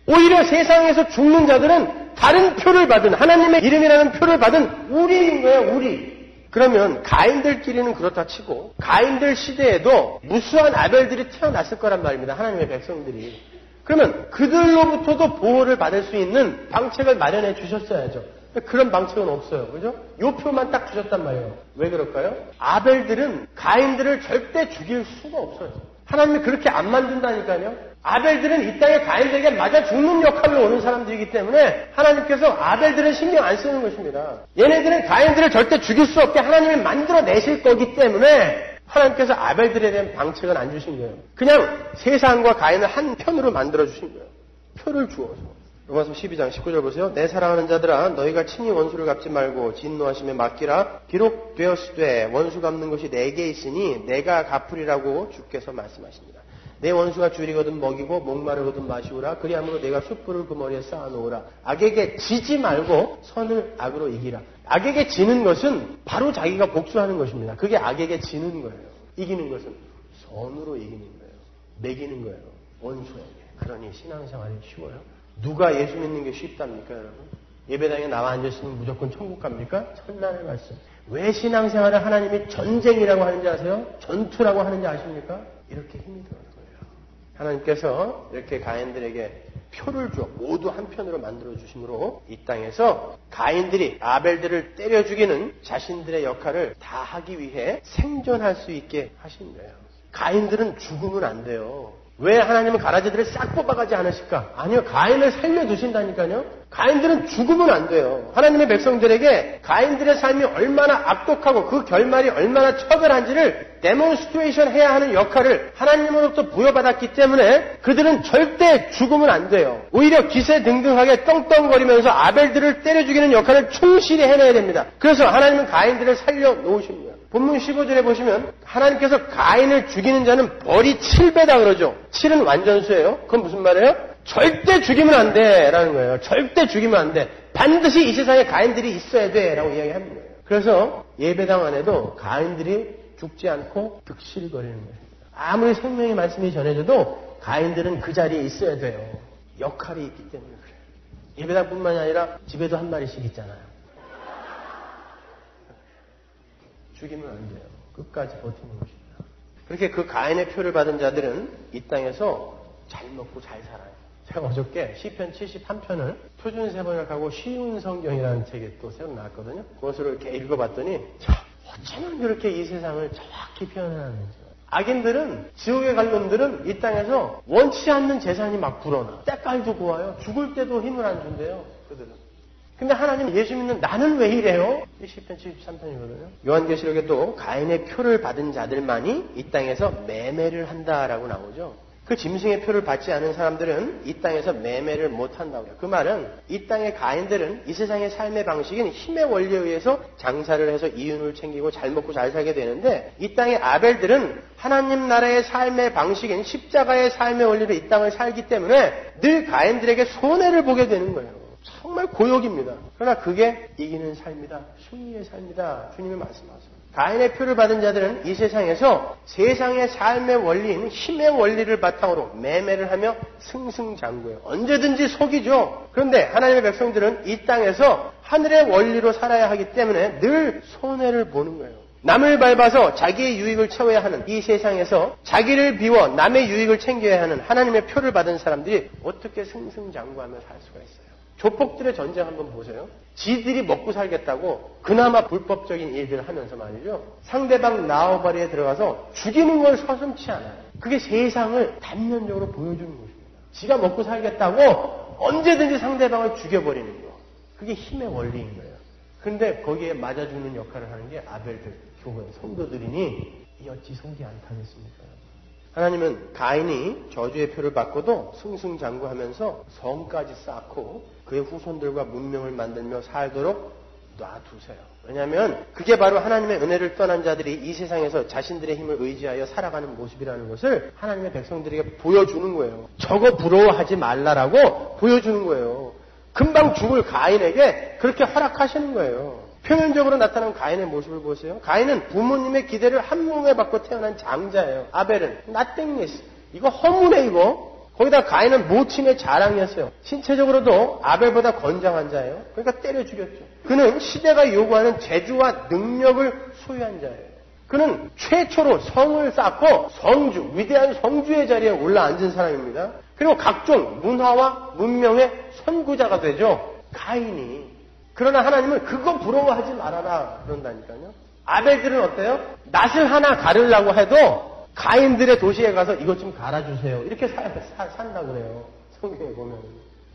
오히려 세상에서 죽는 자들은 다른 표를 받은, 하나님의 이름이라는 표를 받은 우리인 거예요, 우리. 그러면 가인들끼리는 그렇다 치고 가인들 시대에도 무수한 아벨들이 태어났을 거란 말입니다. 하나님의 백성들이. 그러면 그들로부터도 보호를 받을 수 있는 방책을 마련해 주셨어야죠. 그런 방책은 없어요. 그죠? 요 표만 딱 주셨단 말이에요. 왜 그럴까요? 아벨들은 가인들을 절대 죽일 수가 없어요. 하나님이 그렇게 안 만든다니까요. 아벨들은 이 땅에 가인들에게 맞아 죽는 역할로 오는 사람들이기 때문에 하나님께서 아벨들은 신경 안 쓰는 것입니다. 얘네들은 가인들을 절대 죽일 수 없게 하나님이 만들어내실 거기 때문에 하나님께서 아벨들에 대한 방책은 안 주신 거예요. 그냥 세상과 가인을 한 편으로 만들어주신 거예요. 표를 주어서. 로마서 12장 19절 보세요. 내 사랑하는 자들아 너희가 친히 원수를 갚지 말고 진노하심에 맡기라. 기록되었으되 원수 갚는 것이 내게 있으니 내가 갚으리라고 주께서 말씀하십니다. 내 원수가 줄이거든 먹이고 목마르거든 마시우라. 그리함으로 내가 숯불을 그 머리에 쌓아놓으라. 악에게 지지 말고 선을 악으로 이기라. 악에게 지는 것은 바로 자기가 복수하는 것입니다. 그게 악에게 지는 거예요. 이기는 것은 선으로 이기는 거예요. 매기는 거예요. 원수에게. 그러니 신앙생활이 쉬워요? 누가 예수 믿는 게 쉽답니까, 여러분? 예배당에 나와 앉으시면 무조건 천국 갑니까? 천만의 말씀. 왜 신앙생활을 하나님이 전쟁이라고 하는지 아세요? 전투라고 하는지 아십니까? 이렇게 힘이 들어요. 하나님께서 이렇게 가인들에게 표를 주어 모두 한편으로 만들어주심으로 이 땅에서 가인들이 아벨들을 때려 죽이는 자신들의 역할을 다 하기 위해 생존할 수 있게 하신 거예요. 가인들은 죽으면 안 돼요. 왜 하나님은 가라지들을 싹 뽑아가지 않으실까? 아니요. 가인을 살려두신다니까요. 가인들은 죽으면 안 돼요. 하나님의 백성들에게 가인들의 삶이 얼마나 악독하고 그 결말이 얼마나 처절한지를 데몬스트레이션 해야 하는 역할을 하나님으로부터 부여받았기 때문에 그들은 절대 죽으면 안 돼요. 오히려 기세등등하게 떵떵거리면서 아벨들을 때려 죽이는 역할을 충실히 해내야 됩니다. 그래서 하나님은 가인들을 살려놓으십니다. 본문 15절에 보시면 하나님께서 가인을 죽이는 자는 벌이 7배다 그러죠. 7은 완전수예요. 그건 무슨 말이에요? 절대 죽이면 안 돼 라는 거예요. 절대 죽이면 안 돼. 반드시 이 세상에 가인들이 있어야 돼 라고 이야기합니다. 그래서 예배당 안에도 가인들이 죽지 않고 득실거리는 거예요. 아무리 생명의 말씀이 전해져도 가인들은 그 자리에 있어야 돼요. 역할이 있기 때문에 그래요. 예배당뿐만이 아니라 집에도 한 마리씩 있잖아요. 죽이면 안 돼요. 끝까지 버티는 것입니다. 그렇게 그 가인의 표를 받은 자들은 이 땅에서 잘 먹고 잘 살아요. 제가 어저께 시편 73편을 표준 세번역하고 쉬운 성경이라는 책이 또 새로 나왔거든요. 그것을 이렇게 읽어봤더니 참 어쩌면 그렇게 이 세상을 정확히 표현하는지. 악인들은, 지옥에 갈 놈들은 이 땅에서 원치 않는 재산이 막 불어나. 때깔도 고와요. 죽을 때도 힘을 안 준대요. 그들은. 근데 하나님 예수 믿는 나는 왜 이래요? 10편 73편이거든요. 요한계시록에도 가인의 표를 받은 자들만이 이 땅에서 매매를 한다라고 나오죠. 그 짐승의 표를 받지 않은 사람들은 이 땅에서 매매를 못한다고 해요. 그 말은 이 땅의 가인들은 이 세상의 삶의 방식인 힘의 원리에 의해서 장사를 해서 이윤을 챙기고 잘 먹고 잘 살게 되는데 이 땅의 아벨들은 하나님 나라의 삶의 방식인 십자가의 삶의 원리로 이 땅을 살기 때문에 늘 가인들에게 손해를 보게 되는 거예요. 정말 고역입니다. 그러나 그게 이기는 삶이다. 승리의 삶이다. 주님이 말씀하세요. 가인의 표를 받은 자들은 이 세상에서 세상의 삶의 원리인 힘의 원리를 바탕으로 매매를 하며 승승장구해요. 언제든지 속이죠. 그런데 하나님의 백성들은 이 땅에서 하늘의 원리로 살아야 하기 때문에 늘 손해를 보는 거예요. 남을 밟아서 자기의 유익을 채워야 하는 이 세상에서 자기를 비워 남의 유익을 챙겨야 하는 하나님의 표를 받은 사람들이 어떻게 승승장구하며 살 수가 있어요. 조폭들의 전쟁 한번 보세요. 지들이 먹고 살겠다고 그나마 불법적인 일들을 하면서 말이죠. 상대방 나와바리에 들어가서 죽이는 걸 서슴지 않아요. 그게 세상을 단면적으로 보여주는 것입니다. 지가 먹고 살겠다고 언제든지 상대방을 죽여버리는 거. 그게 힘의 원리인 거예요. 그런데 거기에 맞아 죽는 역할을 하는 게 아벨들, 교회, 성도들이니 이 어찌 속이 안 타겠습니까? 하나님은 가인이 저주의 표를 받고도 승승장구하면서 성까지 쌓고 그의 후손들과 문명을 만들며 살도록 놔두세요. 왜냐하면 그게 바로 하나님의 은혜를 떠난 자들이 이 세상에서 자신들의 힘을 의지하여 살아가는 모습이라는 것을 하나님의 백성들에게 보여주는 거예요. 저거 부러워하지 말라라고 보여주는 거예요. 금방 죽을 가인에게 그렇게 허락하시는 거예요. 표면적으로 나타난 가인의 모습을 보세요. 가인은 부모님의 기대를 한몸에 받고 태어난 장자예요. 아벨은 nothingness. 이거 허무네 이거. 거기다 가인은 모친의 자랑이었어요. 신체적으로도 아벨보다 건장한 자예요. 그러니까 때려 죽였죠. 그는 시대가 요구하는 재주와 능력을 소유한 자예요. 그는 최초로 성을 쌓고 성주, 위대한 성주의 자리에 올라앉은 사람입니다. 그리고 각종 문화와 문명의 선구자가 되죠. 가인이. 그러나 하나님은 그거 부러워하지 말아라 그런다니까요. 아벨들은 어때요? 낫을 하나 가르려고 해도 가인들의 도시에 가서 이것 좀 갈아주세요. 이렇게 산다고 그래요. 성경에 보면.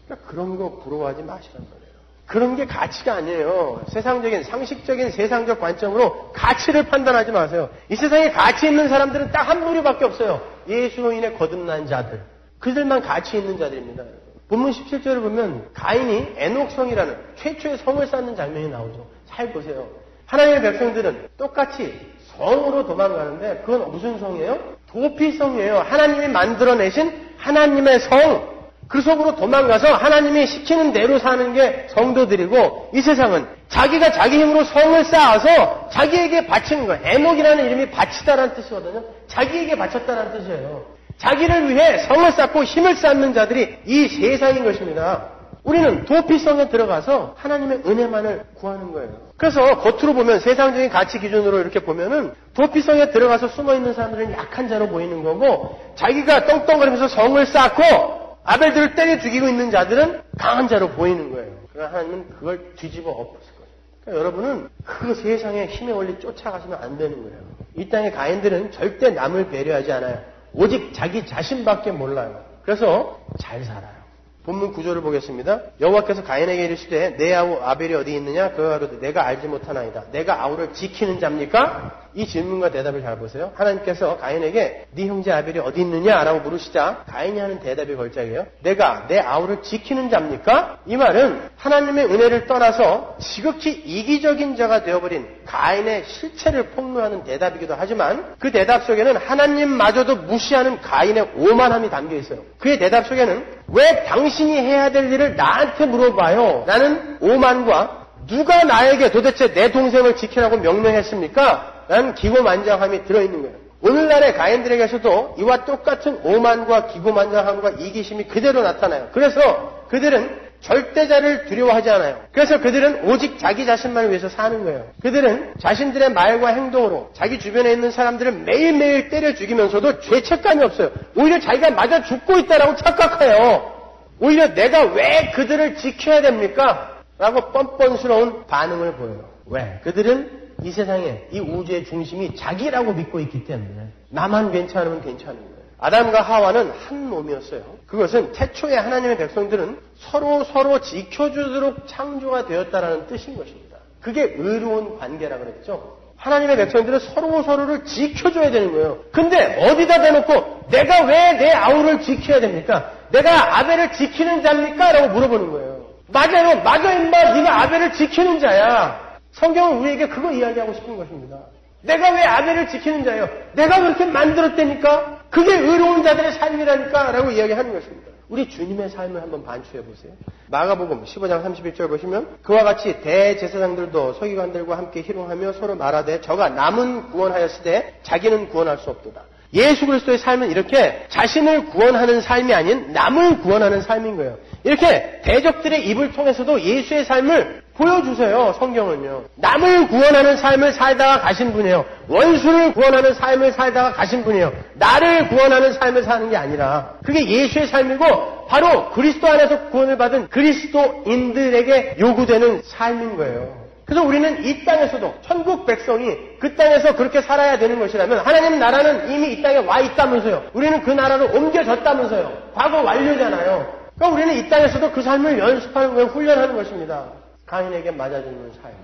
그러니까 그런 거 부러워하지 마시란 말이에요. 그런 게 가치가 아니에요. 세상적인, 상식적인 세상적 관점으로 가치를 판단하지 마세요. 이 세상에 가치 있는 사람들은 딱 한 부류밖에 없어요. 예수로 인해 거듭난 자들. 그들만 가치 있는 자들입니다. 본문 17절을 보면 가인이 에녹성이라는 최초의 성을 쌓는 장면이 나오죠. 잘 보세요. 하나님의 백성들은 똑같이 성으로 도망가는데 그건 무슨 성이에요? 도피성이에요. 하나님이 만들어내신 하나님의 성. 그 속으로 도망가서 하나님이 시키는 대로 사는 게 성도들이고 이 세상은 자기가 자기 힘으로 성을 쌓아서 자기에게 바치는 거예요. 에녹이라는 이름이 바치다라는 뜻이거든요. 자기에게 바쳤다는 뜻이에요. 자기를 위해 성을 쌓고 힘을 쌓는 자들이 이 세상인 것입니다. 우리는 도피성에 들어가서 하나님의 은혜만을 구하는 거예요. 그래서 겉으로 보면 세상적인 가치 기준으로 이렇게 보면은 도피성에 들어가서 숨어있는 사람들은 약한 자로 보이는 거고 자기가 떵떵거리면서 성을 쌓고 아벨들을 때려 죽이고 있는 자들은 강한 자로 보이는 거예요. 그러나 하나님은 그걸 뒤집어 엎었을 거예요. 그러니까 여러분은 그 세상의 힘의 원리 쫓아가시면 안 되는 거예요. 이 땅의 가인들은 절대 남을 배려하지 않아요. 오직 자기 자신밖에 몰라요. 그래서 잘 살아요. 본문 9절을 보겠습니다. 여호와께서 가인에게 이르시되 내 아우 아벨이 어디 있느냐? 그가 가로되 내가 알지 못하나이다. 내가 아우를 지키는 자입니까? 이 질문과 대답을 잘 보세요. 하나님께서 가인에게 네 형제 아벨이 어디 있느냐? 라고 물으시자 가인이 하는 대답이 걸작이에요. 내가 내 아우를 지키는 자입니까? 이 말은 하나님의 은혜를 떠나서 지극히 이기적인 자가 되어버린 가인의 실체를 폭로하는 대답이기도 하지만 그 대답 속에는 하나님마저도 무시하는 가인의 오만함이 담겨 있어요. 그의 대답 속에는 왜 당신이 해야 될 일을 나한테 물어봐요? 라는 오만과 누가 나에게 도대체 내 동생을 지키라고 명령했습니까? 라는 기고만장함이 들어있는 거예요. 오늘날의 가인들에게서도 이와 똑같은 오만과 기고만장함과 이기심이 그대로 나타나요. 그래서 그들은 절대자를 두려워하지 않아요. 그래서 그들은 오직 자기 자신만을 위해서 사는 거예요. 그들은 자신들의 말과 행동으로 자기 주변에 있는 사람들을 매일매일 때려 죽이면서도 죄책감이 없어요. 오히려 자기가 맞아 죽고 있다라고 착각해요. 오히려 내가 왜 그들을 지켜야 됩니까? 라고 뻔뻔스러운 반응을 보여요. 왜? 그들은 이 세상에 이 우주의 중심이 자기라고 믿고 있기 때문에 나만 괜찮으면 괜찮은 거예요. 아담과 하와는 한 몸이었어요. 그것은 태초에 하나님의 백성들은 서로 지켜주도록 창조가 되었다라는 뜻인 것입니다. 그게 의로운 관계라 그랬죠. 하나님의 백성들은 서로를 지켜줘야 되는 거예요. 근데 어디다 대놓고 내가 왜 내 아우를 지켜야 됩니까? 내가 아벨을 지키는 자입니까? 라고 물어보는 거예요. 맞아요. 맞아 임마. 네가 아벨을 지키는 자야. 성경은 우리에게 그거 이야기하고 싶은 것입니다. 내가 왜 아벨을 지키는 자예요? 내가 그렇게 만들었다니까? 그게 의로운 자들의 삶이라니까? 라고 이야기하는 것입니다. 우리 주님의 삶을 한번 반추해 보세요. 마가복음 15장 31절 보시면 그와 같이 대제사장들도 서기관들과 함께 희롱하며 서로 말하되 저가 남은 구원하였으되 자기는 구원할 수 없도다. 예수 그리스도의 삶은 이렇게 자신을 구원하는 삶이 아닌 남을 구원하는 삶인 거예요. 이렇게 대적들의 입을 통해서도 예수의 삶을 보여주세요. 성경은요. 남을 구원하는 삶을 살다가 가신 분이에요. 원수를 구원하는 삶을 살다가 가신 분이에요. 나를 구원하는 삶을 사는 게 아니라 그게 예수의 삶이고 바로 그리스도 안에서 구원을 받은 그리스도인들에게 요구되는 삶인 거예요. 그래서 우리는 이 땅에서도 천국 백성이 그 땅에서 그렇게 살아야 되는 것이라면 하나님 나라는 이미 이 땅에 와 있다면서요. 우리는 그 나라로 옮겨졌다면서요. 과거 완료잖아요. 그러니까 우리는 이 땅에서도 그 삶을 연습하는 거예요. 훈련하는 것입니다. 가인에게 맞아주는 삶을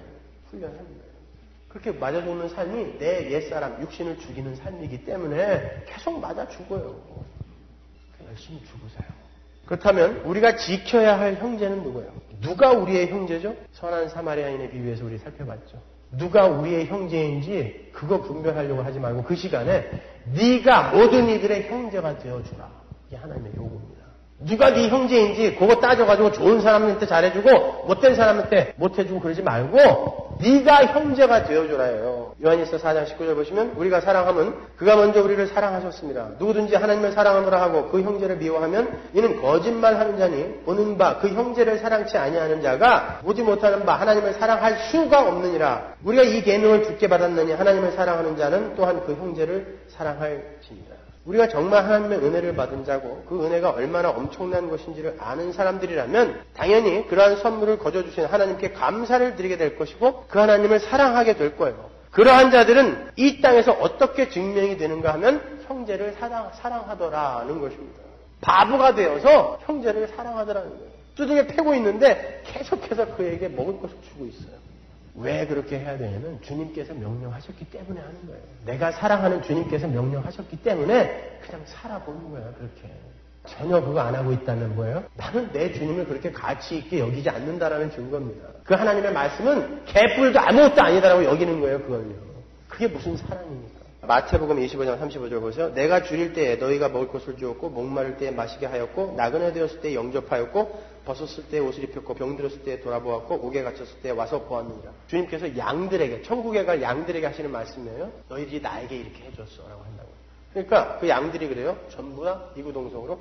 훈련하는 거예요. 그렇게 맞아주는 삶이 내 옛사람, 육신을 죽이는 삶이기 때문에 계속 맞아 죽어요. 열심히 죽으세요. 그렇다면 우리가 지켜야 할 형제는 누구예요? 누가 우리의 형제죠? 선한 사마리아인의 비유에서 우리 살펴봤죠. 누가 우리의 형제인지 그거 분별하려고 하지 말고 그 시간에 네가 모든 이들의 형제가 되어주라. 이게 하나님의 요구입니다. 누가 네 형제인지 그거 따져가지고 좋은 사람한테 잘해주고 못된 사람한테 못해주고 그러지 말고 네가 형제가 되어줘라예요. 요한일서 4장 19절 보시면 우리가 사랑하면 그가 먼저 우리를 사랑하셨습니다. 누구든지 하나님을 사랑하노라 하고 그 형제를 미워하면 이는 거짓말하는 자니 보는 바 그 형제를 사랑치 아니하는 자가 보지 못하는 바 하나님을 사랑할 수가 없느니라. 우리가 이 계명을 주께 받았느니 하나님을 사랑하는 자는 또한 그 형제를 사랑할지니라. 우리가 정말 하나님의 은혜를 받은 자고 그 은혜가 얼마나 엄청난 것인지를 아는 사람들이라면 당연히 그러한 선물을 거저주신 하나님께 감사를 드리게 될 것이고 그 하나님을 사랑하게 될 거예요. 그러한 자들은 이 땅에서 어떻게 증명이 되는가 하면 형제를 사랑하더라는 것입니다. 바보가 되어서 형제를 사랑하더라는 거예요. 두둑에 패고 있는데 계속해서 그에게 먹을 것을 주고 있어요. 왜 그렇게 해야 되냐면 주님께서 명령하셨기 때문에 하는 거예요. 내가 사랑하는 주님께서 명령하셨기 때문에 그냥 살아보는 거예요. 그렇게. 전혀 그거 안 하고 있다는 거예요. 나는 내 주님을 그렇게 가치 있게 여기지 않는다라는 증거입니다. 그 하나님의 말씀은 개뿔도 아무것도 아니다라고 여기는 거예요. 그걸요. 그게 무슨 사랑입니까? 마태복음 25장 35절 보세요. 내가 줄일 때에 너희가 먹을 것을 주었고 목마를 때에 마시게 하였고 나그네 되었을 때에 영접하였고 벗었을 때에 옷을 입혔고 병들었을 때에 돌아보았고 옥에 갇혔을 때에 와서 보았느니라. 주님께서 양들에게 천국에 갈 양들에게 하시는 말씀이에요. 너희들이 나에게 이렇게 해줬어 라고 한다고. 그러니까 그 양들이 그래요. 전부 다 이구동성으로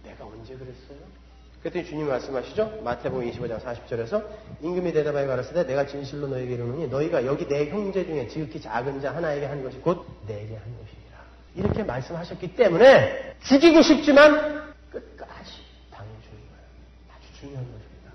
내가 언제 그랬어요? 그랬더니 주님 말씀하시죠. 마태복음 25장 40절에서 임금이 대답하여 가라사대 내가 진실로 너희에게 이르노니 너희가 여기 내 형제 중에 지극히 작은 자 하나에게 한 것이 곧 내게 한 것이니라. 이렇게 말씀하셨기 때문에 죽이고 싶지만 끝까지 당해주는 거예요. 아주 중요한 것입니다.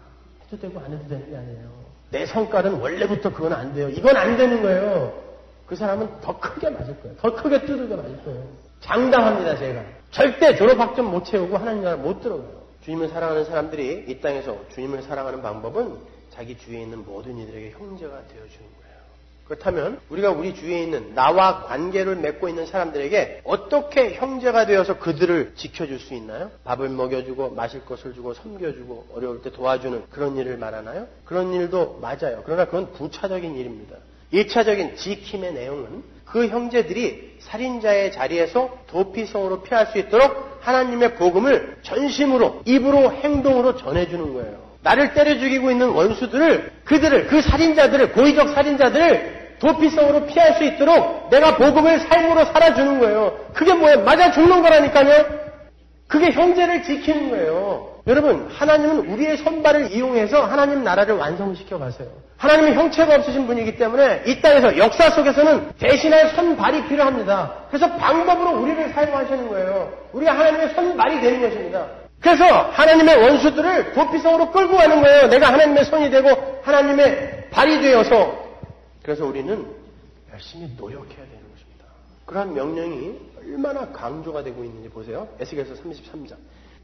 해도 되고 안 해도 되는 게 아니에요. 내 성깔은 원래부터 그건 안 돼요. 이건 안 되는 거예요. 그 사람은 더 크게 맞을 거예요. 더 크게 두들겨 맞을 거예요. 장담합니다. 제가. 절대 졸업학점 못 채우고 하나님 나라 못 들어가요. 주님을 사랑하는 사람들이 이 땅에서 주님을 사랑하는 방법은 자기 주위에 있는 모든 이들에게 형제가 되어주는 거예요. 그렇다면 우리가 우리 주위에 있는 나와 관계를 맺고 있는 사람들에게 어떻게 형제가 되어서 그들을 지켜줄 수 있나요? 밥을 먹여주고 마실 것을 주고 섬겨주고 어려울 때 도와주는 그런 일을 말하나요? 그런 일도 맞아요. 그러나 그건 부차적인 일입니다. 1차적인 지킴의 내용은 그 형제들이 살인자의 자리에서 도피성으로 피할 수 있도록 하나님의 복음을 전심으로 입으로 행동으로 전해주는 거예요. 나를 때려 죽이고 있는 원수들을 그 살인자들을 고의적 살인자들을 도피성으로 피할 수 있도록 내가 복음을 삶으로 살아주는 거예요. 그게 뭐예요? 맞아 죽는 거라니까요. 그게 형제를 지키는 거예요. 여러분 하나님은 우리의 손발을 이용해서 하나님 나라를 완성시켜 가세요. 하나님은 형체가 없으신 분이기 때문에 이 땅에서 역사 속에서는 대신할 손발이 필요합니다. 그래서 방법으로 우리를 사용하시는 거예요. 우리가 하나님의 손발이 되는 것입니다. 그래서 하나님의 원수들을 도피성으로 끌고 가는 거예요. 내가 하나님의 손이 되고 하나님의 발이 되어서. 그래서 우리는 열심히 노력해야 되는 것입니다. 그러한 명령이 얼마나 강조가 되고 있는지 보세요. 에스겔서 33장.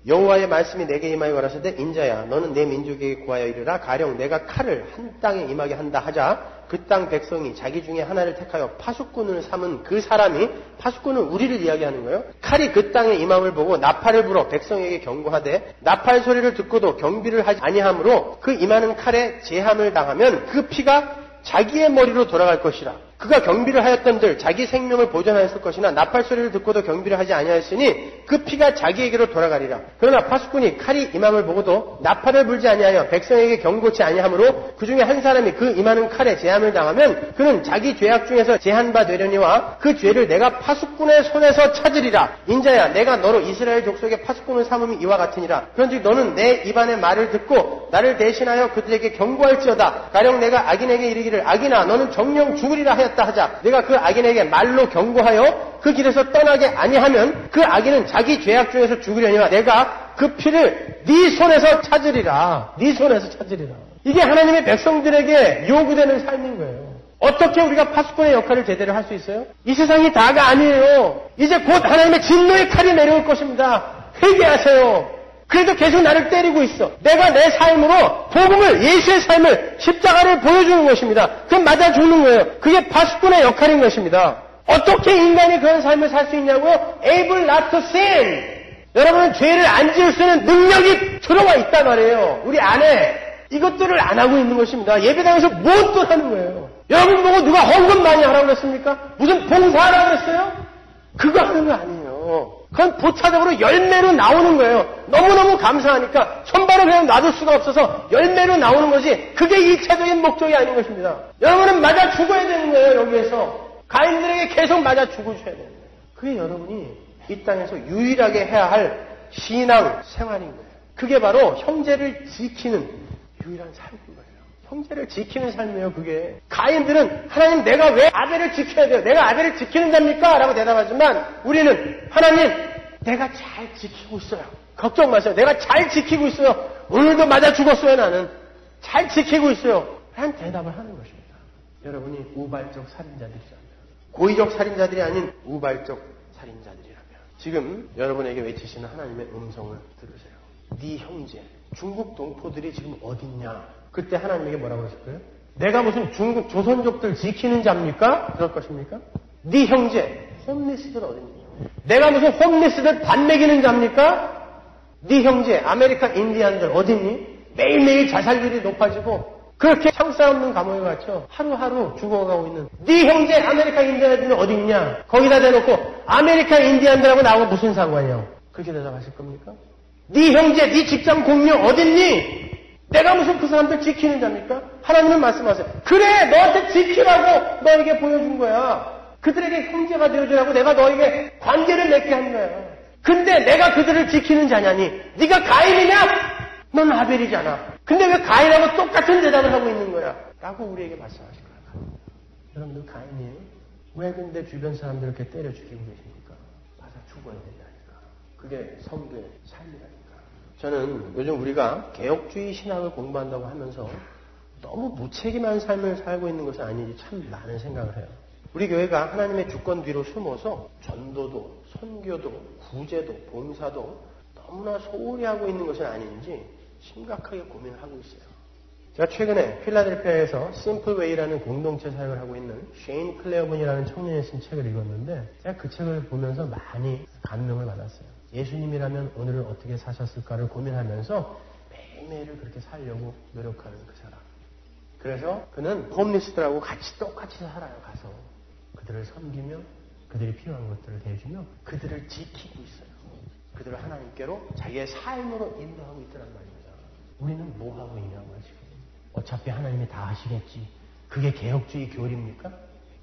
여호와의 말씀이 내게 임하여 가라사대 인자야 너는 내 민족에게 구하여 이르라 가령 내가 칼을 한 땅에 임하게 한다 하자 그 땅 백성이 자기 중에 하나를 택하여 파수꾼을 삼은 그 사람이 파수꾼은 우리를 이야기하는 거예요. 칼이 그 땅에 임함을 보고 나팔을 불어 백성에게 경고하되 나팔 소리를 듣고도 경비를 하지 아니하므로 그 임하는 칼에 제함을 당하면 그 피가 자기의 머리로 돌아갈 것이라. 그가 경비를 하였던들 자기 생명을 보존하였을 것이나 나팔 소리를 듣고도 경비를 하지 아니하였으니 그 피가 자기에게로 돌아가리라. 그러나 파수꾼이 칼이 임함을 보고도 나팔을 불지 아니하여 백성에게 경고치 아니하므로 그 중에 한 사람이 그 임하는 칼에 제함을 당하면 그는 자기 죄악 중에서 제한 바 되려니와 그 죄를 내가 파수꾼의 손에서 찾으리라. 인자야 내가 너로 이스라엘 족속의 파수꾼을 삼음이 이와 같으니라. 그런즉 너는 내 입안의 말을 듣고 나를 대신하여 그들에게 경고할지어다. 가령 내가 악인에게 이르기를 악인아 너는 정령 죽으리라 하였다 하자. 내가 그 악인에게 말로 경고하여 그 길에서 떠나게 아니하면 그 악인은 자기 죄악 중에서 죽으려니와 내가 그 피를 네 손에서 찾으리라. 네 손에서 찾으리라. 이게 하나님의 백성들에게 요구되는 삶인 거예요. 어떻게 우리가 파수꾼의 역할을 제대로 할 수 있어요? 이 세상이 다가 아니에요. 이제 곧 하나님의 진노의 칼이 내려올 것입니다. 회개하세요. 그래도 계속 나를 때리고 있어. 내가 내 삶으로 복음을, 예수의 삶을, 십자가를 보여주는 것입니다. 그럼 맞아 죽는 거예요. 그게 파수꾼의 역할인 것입니다. 어떻게 인간이 그런 삶을 살 수 있냐고요? Able not to sin. 여러분은 죄를 안 지을 수 있는 능력이 들어와 있단 말이에요. 우리 안에 이것들을 안 하고 있는 것입니다. 예배당에서 무엇도 하는 거예요. 여러분 보고 누가 헌금 많이 하라고 그랬습니까? 무슨 봉사하라고 그랬어요? 그거 하는 거 아니에요. 그건 보차적으로 열매로 나오는 거예요. 너무너무 감사하니까 손발을 그냥 놔둘 수가 없어서 열매로 나오는 거지 그게 일차적인 목적이 아닌 것입니다. 여러분은 맞아 죽어야 되는 거예요. 여기에서 가인들에게 계속 맞아 죽어줘야 되는 거예요. 그게 여러분이 이 땅에서 유일하게 해야 할 신앙 생활인 거예요. 그게 바로 형제를 지키는 유일한 삶인 거예요. 형제를 지키는 삶이에요. 그게 가인들은 하나님 내가 왜 아벨을 지켜야 돼요? 내가 아벨을 지키는 자입니까? 라고 대답하지만 우리는 하나님 내가 잘 지키고 있어요. 걱정 마세요. 내가 잘 지키고 있어요. 오늘도 맞아 죽었어요. 나는 잘 지키고 있어요. 라는 대답을 하는 것입니다. 여러분이 우발적 살인자들이라면 고의적 살인자들이 아닌 우발적 살인자들이라면 지금 여러분에게 외치시는 하나님의 음성을 들으세요. 네 형제 중국 동포들이 지금 어딨냐? 그때 하나님에게 뭐라고 하실 거예요? 내가 무슨 중국 조선족들 지키는 자입니까? 그럴 것입니까? 네 형제 홈리스들 어딨니? 내가 무슨 홈리스들 밥 먹이는 자입니까? 네 형제 아메리카 인디안들 어딨니? 매일매일 자살률이 높아지고 그렇게 창살 없는 감옥에 갇혀 하루하루 죽어가고 있는 네 형제 아메리카 인디안들은 어딨냐? 거기다 대놓고 아메리카 인디안들하고 나하고 무슨 상관이야? 그렇게 대답하실 겁니까? 네 형제, 네 직장 공유 어딨니? 내가 무슨 그 사람들 지키는 자입니까? 하나님은 말씀하세요. 그래, 너한테 지키라고 너에게 보여준 거야. 그들에게 형제가 되어주라고 내가 너에게 관계를 맺게 한 거야. 근데 내가 그들을 지키는 자냐니? 네가 가인이냐? 넌 아벨이잖아. 근데 왜 가인하고 똑같은 대답을 하고 있는 거야? 라고 우리에게 말씀하실 거야. 여러분들 가인이에요? 왜 근데 주변 사람들 이렇게 때려 죽이고 계십니까? 맞아 죽어야 된다니까. 그게 성도의 삶이라니까. 저는 요즘 우리가 개혁주의 신학을 공부한다고 하면서 너무 무책임한 삶을 살고 있는 것이 아닌지 참 많은 생각을 해요. 우리 교회가 하나님의 주권 뒤로 숨어서 전도도, 선교도, 구제도, 봉사도 너무나 소홀히 하고 있는 것은 아닌지 심각하게 고민을 하고 있어요. 제가 최근에 필라델피아에서 심플웨이라는 공동체 사역을 하고 있는 쉐인 클레어분이라는 청년이 쓴 책을 읽었는데 제가 그 책을 보면서 많이 감명을 받았어요. 예수님이라면 오늘을 어떻게 사셨을까를 고민하면서 매일매일을 그렇게 살려고 노력하는 그 사람. 그래서 그는 홈리스들하고 같이 똑같이 살아요. 가서 그들을 섬기며 그들이 필요한 것들을 대해주며 그들을 지키고 있어요. 그들을 하나님께로 자기의 삶으로 인도하고 있더란 말입니다. 우리는 뭐 하고 있냐고 지금. 어차피 하나님이 다 하시겠지. 그게 개혁주의 교리입니까?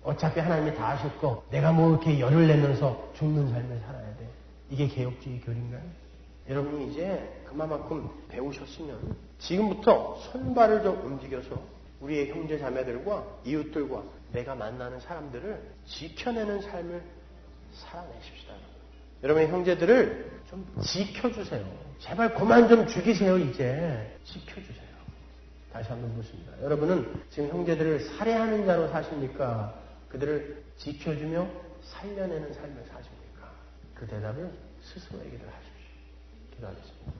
어차피 하나님이 다 하실 거 내가 뭐 이렇게 열을 내면서 죽는 삶을 살아야 돼. 이게 개혁주의 교리인가요? 여러분이 이제 그만큼 배우셨으면 지금부터 손발을 좀 움직여서 우리의 형제 자매들과 이웃들과 내가 만나는 사람들을 지켜내는 삶을 살아내십시다. 여러분의 형제들을 좀 지켜주세요. 제발 그만 좀 죽이세요. 이제 지켜주세요. 다시 한번 묻습니다. 여러분은 지금 형제들을 살해하는 자로 사십니까? 그들을 지켜주며 살려내는 삶을 사십니까? 그 대답을 스스로에게도 하십시오. 기도하겠습니다.